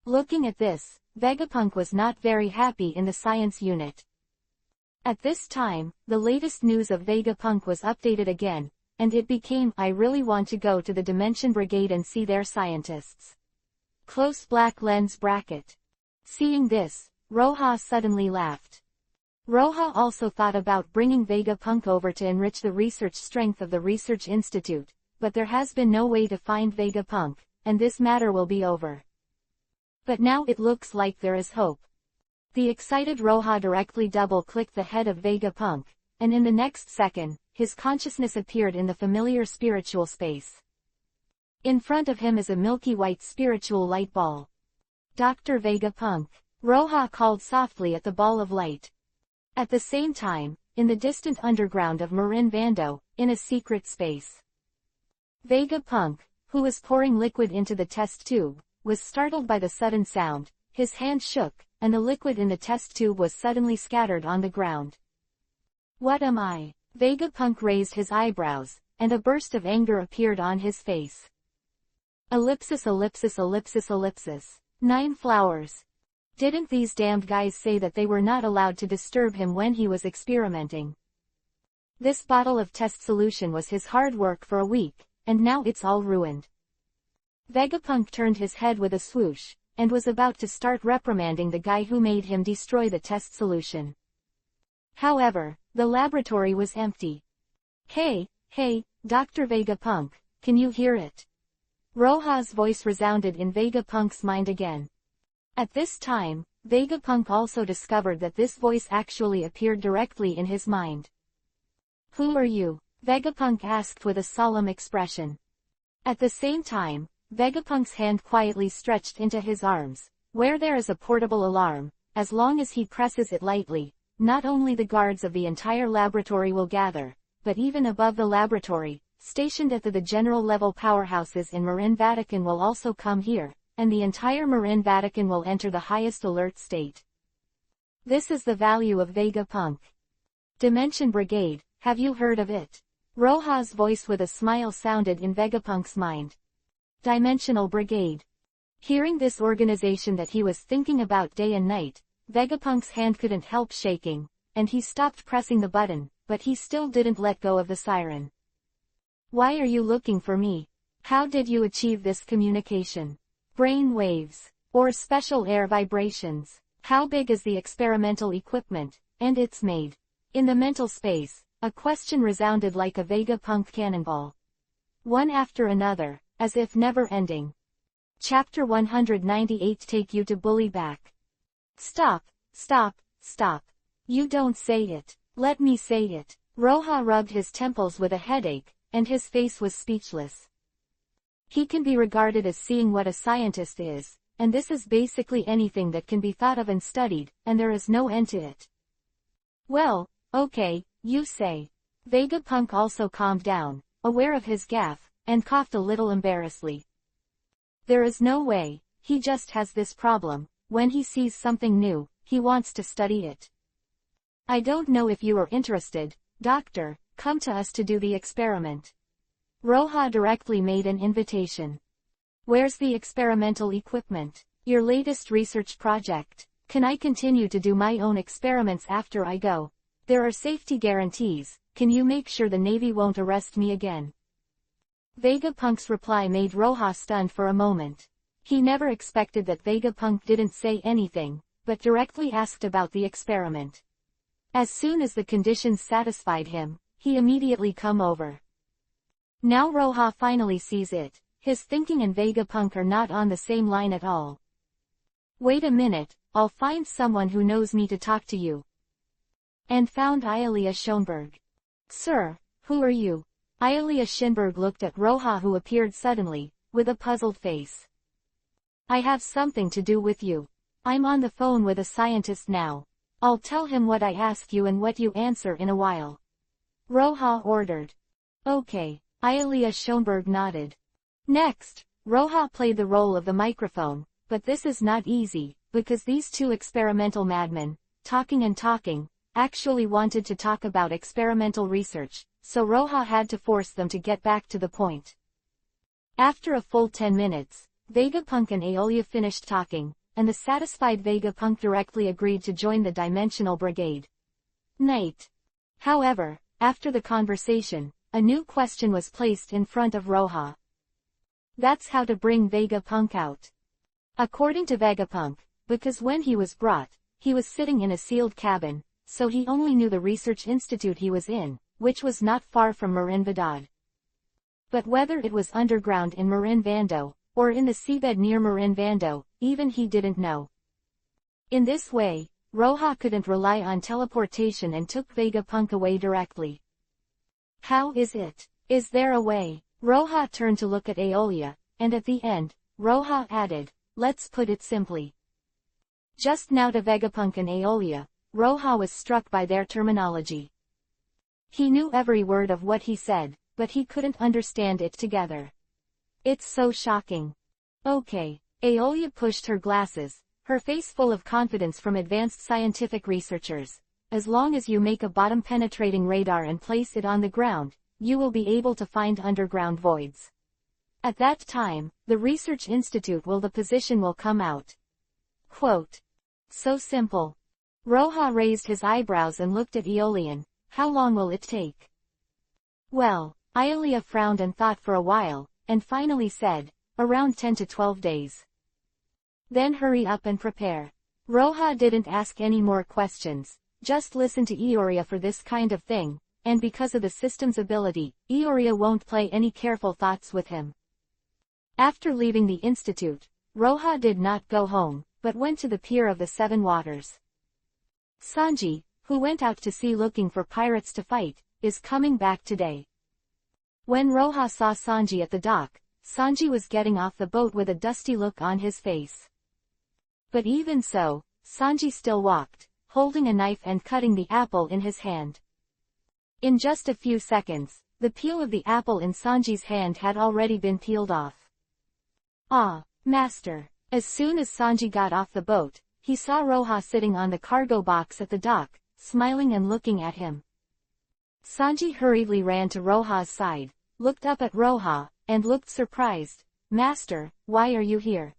Looking at this, Vegapunk was not very happy in the science unit. At this time, the latest news of Vegapunk was updated again, and it became, I really want to go to the Dimension Brigade and see their scientists. Close black lens bracket. Seeing this, Roja suddenly laughed. Roja also thought about bringing Vegapunk over to enrich the research strength of the Research Institute, but there has been no way to find Vegapunk, and this matter will be over. But now it looks like there is hope. The excited Roja directly double-clicked the head of Vegapunk, and in the next second, his consciousness appeared in the familiar spiritual space. In front of him is a milky white spiritual light ball. Dr. Vegapunk. Roja called softly at the ball of light. At the same time, in the distant underground of Marinvando, in a secret space, Vegapunk, who was pouring liquid into the test tube, was startled by the sudden sound. His hand shook, and the liquid in the test tube was suddenly scattered on the ground. What am I? Vegapunk raised his eyebrows, and a burst of anger appeared on his face. Ellipsis. 9 flowers. Didn't these damned guys say that they were not allowed to disturb him when he was experimenting? This bottle of test solution was his hard work for a week, and now it's all ruined. Vegapunk turned his head with a swoosh, and was about to start reprimanding the guy who made him destroy the test solution. However, the laboratory was empty. Hey, Dr. Vegapunk, can you hear it? Roja's voice resounded in Vegapunk's mind again. At this time, Vegapunk also discovered that this voice actually appeared directly in his mind. Who are you? Vegapunk asked with a solemn expression. At the same time, Vegapunk's hand quietly stretched into his arms, where there is a portable alarm. As long as he presses it lightly, not only the guards of the entire laboratory will gather, but even above the laboratory, stationed at the general level powerhouses in Marin Vatican will also come here, and the entire Marin Vatican will enter the highest alert state. This is the value of Vegapunk. Dimension Brigade, have you heard of it? Roha's voice with a smile sounded in Vegapunk's mind. Dimensional Brigade. Hearing this organization that he was thinking about day and night, Vegapunk's hand couldn't help shaking, and he stopped pressing the button, but he still didn't let go of the siren. Why are you looking for me? How did you achieve this communication? Brain waves, or special air vibrations? How big is the experimental equipment, and it's made? In the mental space, a question resounded like a Vegapunk cannonball. One after another, as if never ending. Chapter 198 Take you to Bully Back. Stop, stop, stop. You don't say it. Let me say it. Roha rubbed his temples with a headache, and his face was speechless. He can be regarded as seeing what a scientist is, and this is basically anything that can be thought of and studied, and there is no end to it. Well, okay, you say. Vegapunk also calmed down, aware of his gaffe, and coughed a little embarrassedly. There is no way, he just has this problem. When he sees something new, he wants to study it. I don't know if you are interested, Doctor, come to us to do the experiment. Roha directly made an invitation. Where's the experimental equipment? Your latest research project? Can I continue to do my own experiments after I go? There are safety guarantees. Can you make sure the Navy won't arrest me again? Vegapunk's reply made Roha stunned for a moment. He never expected that Vegapunk didn't say anything, but directly asked about the experiment. As soon as the conditions satisfied him, he immediately come over. Now Roha finally sees it. His thinking and Vegapunk are not on the same line at all. Wait a minute, I'll find someone who knows me to talk to you. And found Ilia Schoenberg. Sir, who are you? Ilia Schoenberg looked at Roha, who appeared suddenly, with a puzzled face. I have something to do with you. I'm on the phone with a scientist now. I'll tell him what I ask you and what you answer in a while. Roha ordered. Okay, Ilia Schoenberg nodded. Next, Roha played the role of the microphone, but this is not easy, because these two experimental madmen, talking and talking, actually wanted to talk about experimental research, so Roha had to force them to get back to the point. After a full 10 minutes, Vegapunk and Aeolia finished talking, and the satisfied Vegapunk directly agreed to join the Dimensional Brigade. Night. However, after the conversation, a new question was placed in front of Roha. That's how to bring Vegapunk out. According to Vegapunk, because when he was brought, he was sitting in a sealed cabin, so he only knew the research institute he was in, which was not far from Marin Vadad. But whether it was underground in Marin Vando, or in the seabed near Marin Vando, even he didn't know. In this way, Roha couldn't rely on teleportation and took Vegapunk away directly. How is it? Is there a way? Roha turned to look at Aeolia, and at the end, Roha added, let's put it simply. Just now to Vegapunk and Aeolia, Roha was struck by their terminology. He knew every word of what he said, but he couldn't understand it together. It's so shocking. Okay. Aeolia pushed her glasses, her face full of confidence from advanced scientific researchers. As long as you make a bottom-penetrating radar and place it on the ground, you will be able to find underground voids. At that time, the research institute the position will come out. Quote. So simple. Roha raised his eyebrows and looked at Aeolian. How long will it take? Well, Aeolia frowned and thought for a while, and finally said, around 10 to 12 days. Then hurry up and prepare. Roha didn't ask any more questions, just listen to Eoria for this kind of thing, and because of the system's ability, Eoria won't play any careful thoughts with him. After leaving the institute, Roha did not go home, but went to the pier of the Seven Waters. Sanji, who went out to sea looking for pirates to fight, is coming back today. When Roha saw Sanji at the dock, Sanji was getting off the boat with a dusty look on his face. But even so, Sanji still walked, holding a knife and cutting the apple in his hand. In just a few seconds, the peel of the apple in Sanji's hand had already been peeled off. Ah, master! As soon as Sanji got off the boat, he saw Roha sitting on the cargo box at the dock, smiling and looking at him. Sanji hurriedly ran to Roha's side, looked up at Roha, and looked surprised. Master, why are you here?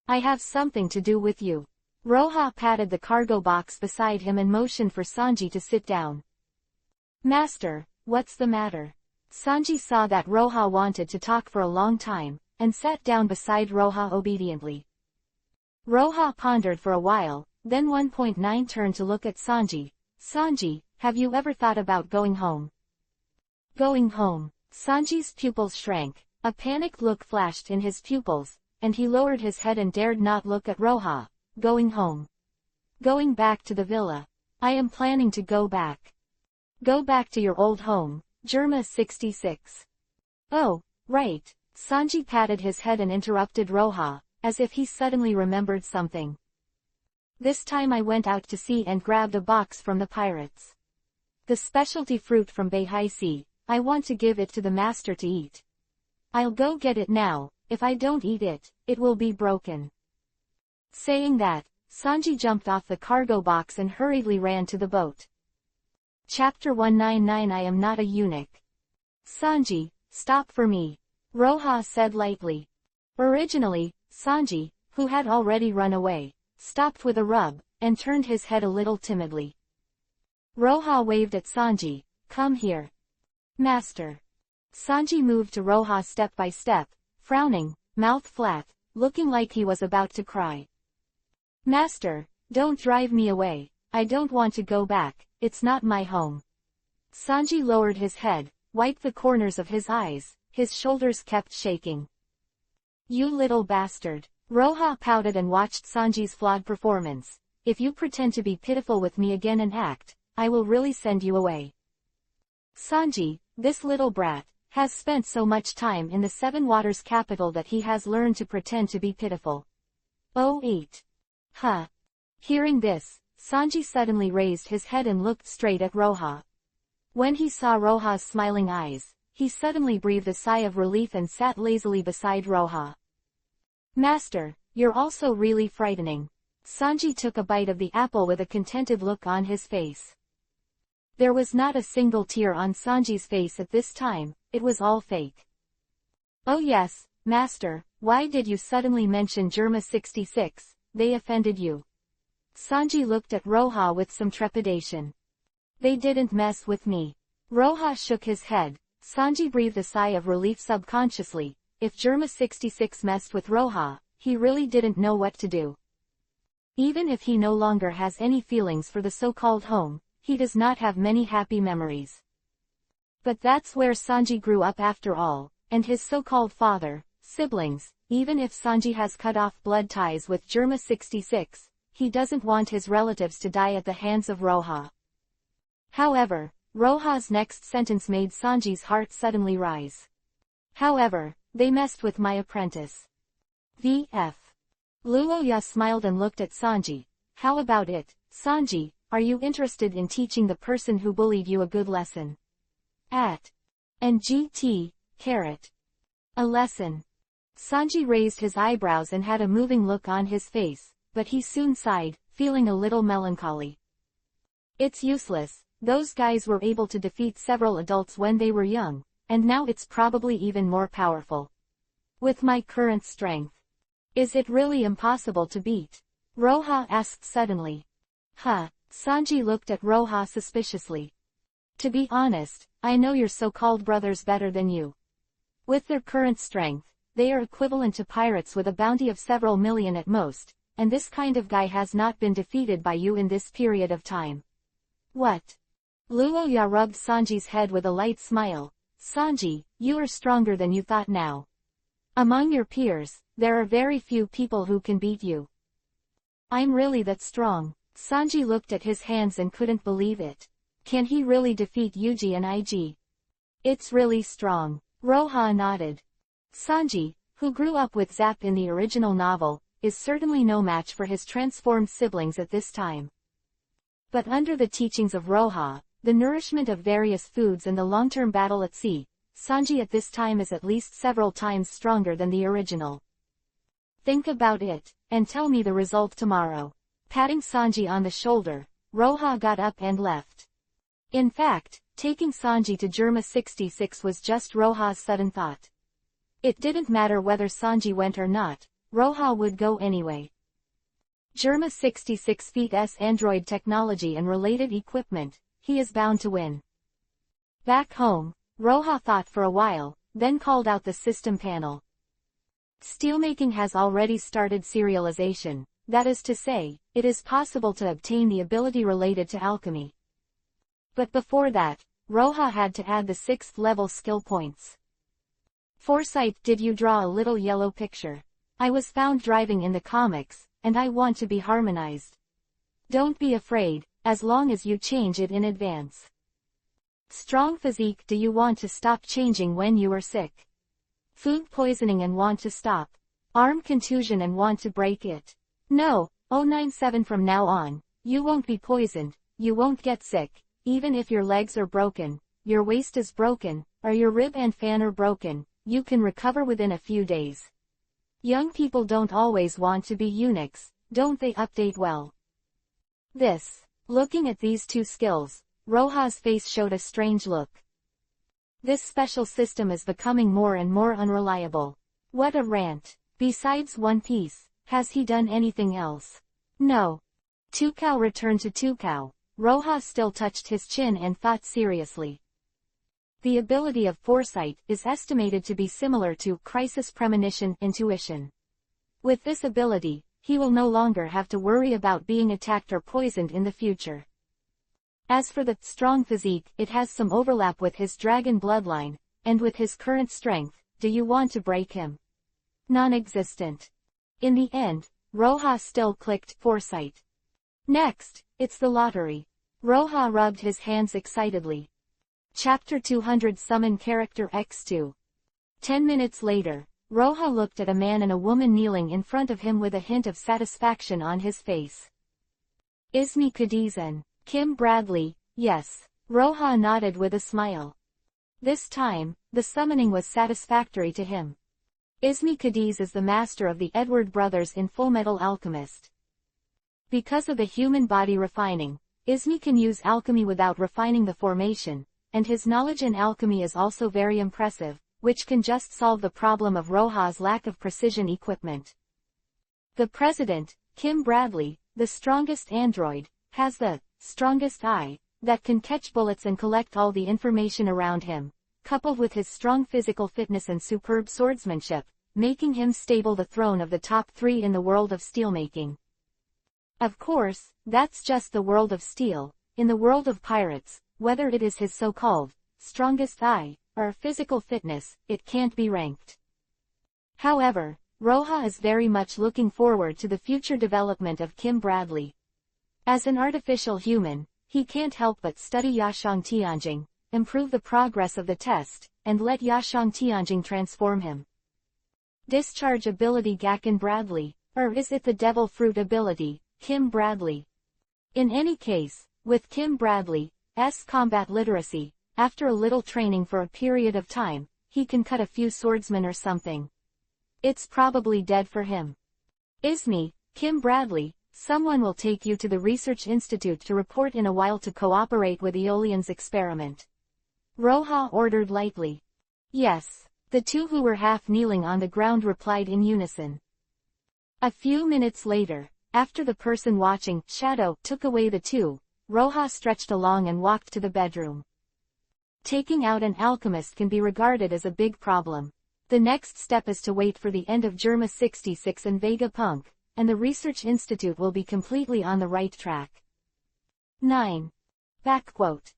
I have something to do with you. Roha patted the cargo box beside him and motioned for Sanji to sit down. Master, what's the matter? Sanji saw that Roha wanted to talk for a long time, and sat down beside Roha obediently. Roha pondered for a while, then 1.9 turned to look at Sanji. Sanji, have you ever thought about going home? Going home? Sanji's pupils shrank, a panicked look flashed in his pupils, and he lowered his head and dared not look at Roha. Going home. Going back to the villa. I am planning to go back. Go back to your old home, Germa 66. Oh, right. Sanji patted his head and interrupted Roha, as if he suddenly remembered something. This time I went out to sea and grabbed a box from the pirates. The specialty fruit from Bahai Sea. I want to give it to the master to eat. I'll go get it now. If I don't eat it, it will be broken. Saying that, Sanji jumped off the cargo box and hurriedly ran to the boat. Chapter 199 I am not a eunuch. Sanji, stop for me. Roha said lightly. Originally, Sanji, who had already run away, stopped with a rub, and turned his head a little timidly. Roha waved at Sanji. Come here. Master. Sanji moved to Roha step by step, frowning, mouth flat, looking like he was about to cry. Master, don't drive me away. I don't want to go back. It's not my home. Sanji lowered his head, wiped the corners of his eyes, his shoulders kept shaking. You little bastard. Roha pouted and watched Sanji's flawed performance. If you pretend to be pitiful with me again and act, I will really send you away. Sanji, this little brat, has spent so much time in the Seven Waters capital that he has learned to pretend to be pitiful. Oh 8. Huh. Hearing this, Sanji suddenly raised his head and looked straight at Roha. When he saw Roha's smiling eyes, he suddenly breathed a sigh of relief and sat lazily beside Roha. Master, you're also really frightening. Sanji took a bite of the apple with a contented look on his face. There was not a single tear on Sanji's face at this time, it was all fake. Oh yes, master, why did you suddenly mention Germa 66, they offended you? Sanji looked at Roha with some trepidation. They didn't mess with me. Roha shook his head. Sanji breathed a sigh of relief subconsciously. If Germa 66 messed with Roha, he really didn't know what to do. Even if he no longer has any feelings for the so-called home, he does not have many happy memories. But that's where Sanji grew up after all, and his so-called father, siblings, even if Sanji has cut off blood ties with Germa 66, he doesn't want his relatives to die at the hands of Roha. However, Roha's next sentence made Sanji's heart suddenly rise. However, they messed with my apprentice. V.F. Luoya smiled and looked at Sanji. How about it, Sanji, are you interested in teaching the person who bullied you a good lesson? And GT, carrot. A lesson. Sanji raised his eyebrows and had a moving look on his face, but he soon sighed, feeling a little melancholy. It's useless, those guys were able to defeat several adults when they were young, and now it's probably even more powerful. With my current strength. Is it really impossible to beat? Roha asked suddenly. Huh. Sanji looked at Roha suspiciously. To be honest, I know your so-called brothers better than you. With their current strength, they are equivalent to pirates with a bounty of several million at most, and this kind of guy has not been defeated by you in this period of time. What? Luoya rubbed Sanji's head with a light smile. Sanji, you are stronger than you thought now. Among your peers, there are very few people who can beat you. I'm really that strong. Sanji looked at his hands and couldn't believe it. Can he really defeat Yuji and IG? It's really strong. Roha nodded. Sanji, who grew up with Zap in the original novel, is certainly no match for his transformed siblings at this time. But under the teachings of Roha, the nourishment of various foods and the long-term battle at sea, Sanji at this time is at least several times stronger than the original. Think about it, and tell me the result tomorrow. Patting Sanji on the shoulder, Roha got up and left. In fact, taking Sanji to Germa 66 was just Roha's sudden thought. It didn't matter whether Sanji went or not, Roha would go anyway. Germa 66 feats android technology and related equipment, he is bound to win. Back home, Roha thought for a while, then called out the system panel. Steelmaking has already started serialization, that is to say, it is possible to obtain the ability related to alchemy. But before that, Roha had to add the 6th level skill points. Foresight, did you draw a little yellow picture? I was found driving in the comics, and I want to be harmonized. Don't be afraid, as long as you change it in advance. Strong physique, do you want to stop changing when you are sick? Food poisoning and want to stop. Arm contusion and want to break it. No, 097 from now on, you won't be poisoned, you won't get sick, even if your legs are broken, your waist is broken, or your rib and fan are broken, you can recover within a few days. Young people don't always want to be eunuchs, don't they? Update well. Looking at these two skills, Roha's face showed a strange look. This special system is becoming more and more unreliable. What a rant. Besides One Piece, has he done anything else? No. Tukao returned to Tukao. Roha still touched his chin and thought seriously. The ability of foresight is estimated to be similar to crisis premonition intuition. With this ability, he will no longer have to worry about being attacked or poisoned in the future. As for the strong physique, it has some overlap with his dragon bloodline, and with his current strength, do you want to break him? Non-existent. In the end, Roha still clicked foresight. Next, it's the lottery. Roha rubbed his hands excitedly. Chapter 200 Summon Character X2. 10 minutes later, Roha looked at a man and a woman kneeling in front of him with a hint of satisfaction on his face. Ismi Cadiz and Kim Bradley, yes. Roha nodded with a smile. This time, the summoning was satisfactory to him. Ismi Cadiz is the master of the Edward brothers in Fullmetal Alchemist. Because of the human body refining, Ismi can use alchemy without refining the formation, and his knowledge in alchemy is also very impressive, which can just solve the problem of Roha's lack of precision equipment. The president, Kim Bradley, the strongest android, has the strongest eye that can catch bullets and collect all the information around him, coupled with his strong physical fitness and superb swordsmanship, making him stable the throne of the top 3 in the world of steelmaking. Of course, that's just the world of steel. In the world of pirates, whether it is his so-called strongest eye or physical fitness, it can't be ranked. However, Roha is very much looking forward to the future development of Kim Bradley. As an artificial human, he can't help but study Yashang Tianjing, improve the progress of the test, and let Yashang Tianjing transform him. Discharge ability Gakken Bradley, or is it the Devil Fruit ability, Kim Bradley? In any case, with Kim Bradley's combat literacy, after a little training for a period of time, he can cut a few swordsmen or something. It's probably dead for him. Ismi, Kim Bradley, someone will take you to the Research Institute to report in a while to cooperate with Aeolian's experiment. Roha ordered lightly. Yes. The two who were half kneeling on the ground replied in unison. A few minutes later, after the person watching, Shadow, took away the two, Roha stretched along and walked to the bedroom. Taking out an alchemist can be regarded as a big problem. The next step is to wait for the end of Germa 66 and Vegapunk, and the Research Institute will be completely on the right track. 9. Backquote. ...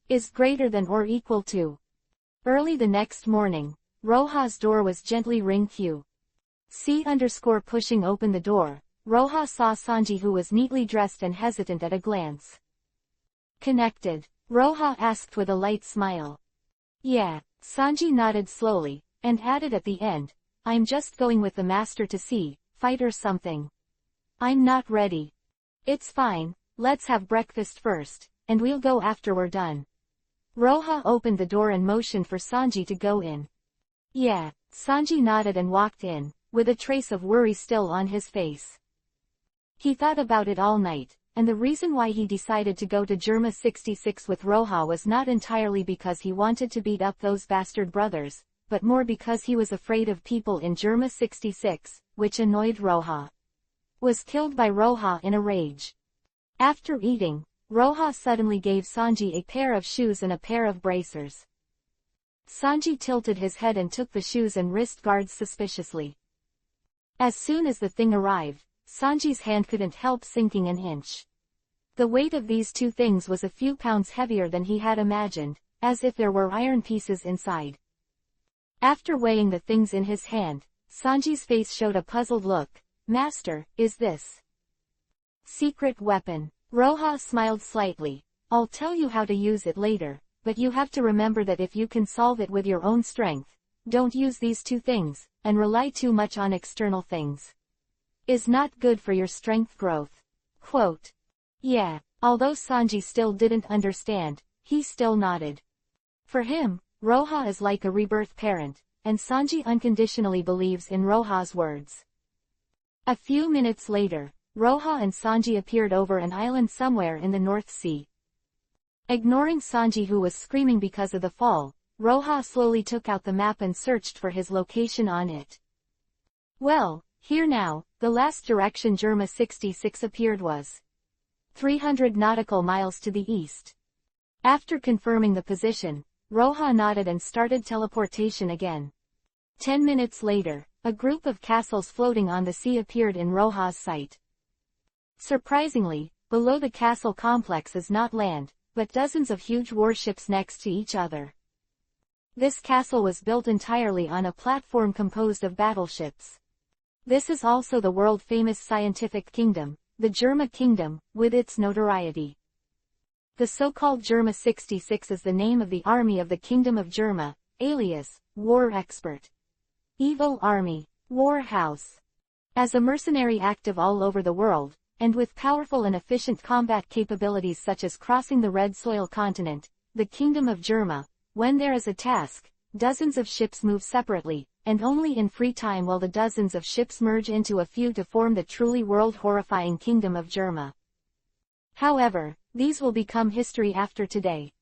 is greater than or equal to. Early the next morning, Roha's door was gently ring-q. Pushing open the door, Roha saw Sanji, who was neatly dressed and hesitant at a glance. Connected? Roha asked with a light smile. Yeah, Sanji nodded slowly, and added at the end, I'm just going with the master to see, fight or something. I'm not ready. It's fine, let's have breakfast first, and we'll go after we're done. Roha opened the door and motioned for Sanji to go in. Yeah, Sanji nodded and walked in, with a trace of worry still on his face. He thought about it all night, and the reason why he decided to go to Germa 66 with Roha was not entirely because he wanted to beat up those bastard brothers, but more because he was afraid of people in Germa 66, which annoyed Roha. Was killed by Roha in a rage. After eating, Roha suddenly gave Sanji a pair of shoes and a pair of bracers. Sanji tilted his head and took the shoes and wrist guards suspiciously. As soon as the thing arrived, Sanji's hand couldn't help sinking an inch. The weight of these two things was a few pounds heavier than he had imagined, as if there were iron pieces inside. After weighing the things in his hand, Sanji's face showed a puzzled look. Master, is this secret weapon? Roha smiled slightly. I'll tell you how to use it later, but you have to remember that if you can solve it with your own strength, don't use these two things, and rely too much on external things. Is not good for your strength growth. Quote. Yeah, although Sanji still didn't understand, he still nodded. For him, Roha is like a rebirth parent, and Sanji unconditionally believes in Roha's words. A few minutes later, Roha and Sanji appeared over an island somewhere in the North Sea. Ignoring Sanji who was screaming because of the fall, Roha slowly took out the map and searched for his location on it. Well, here now, the last direction Germa 66 appeared was 300 nautical miles to the east. After confirming the position, Roha nodded and started teleportation again. 10 minutes later, a group of castles floating on the sea appeared in Roha's sight. Surprisingly, below the castle complex is not land, but dozens of huge warships next to each other. This castle was built entirely on a platform composed of battleships. This is also the world-famous scientific kingdom, the Germa Kingdom, with its notoriety. The so-called Germa 66 is the name of the army of the Kingdom of Germa, alias, War Expert. Evil Army, War House. As a mercenary active all over the world, and with powerful and efficient combat capabilities such as crossing the Red Soil continent, the Kingdom of Germa, when there is a task, dozens of ships move separately, and only in free time will the dozens of ships merge into a few to form the truly world-horrifying Kingdom of Germa. However, these will become history after today.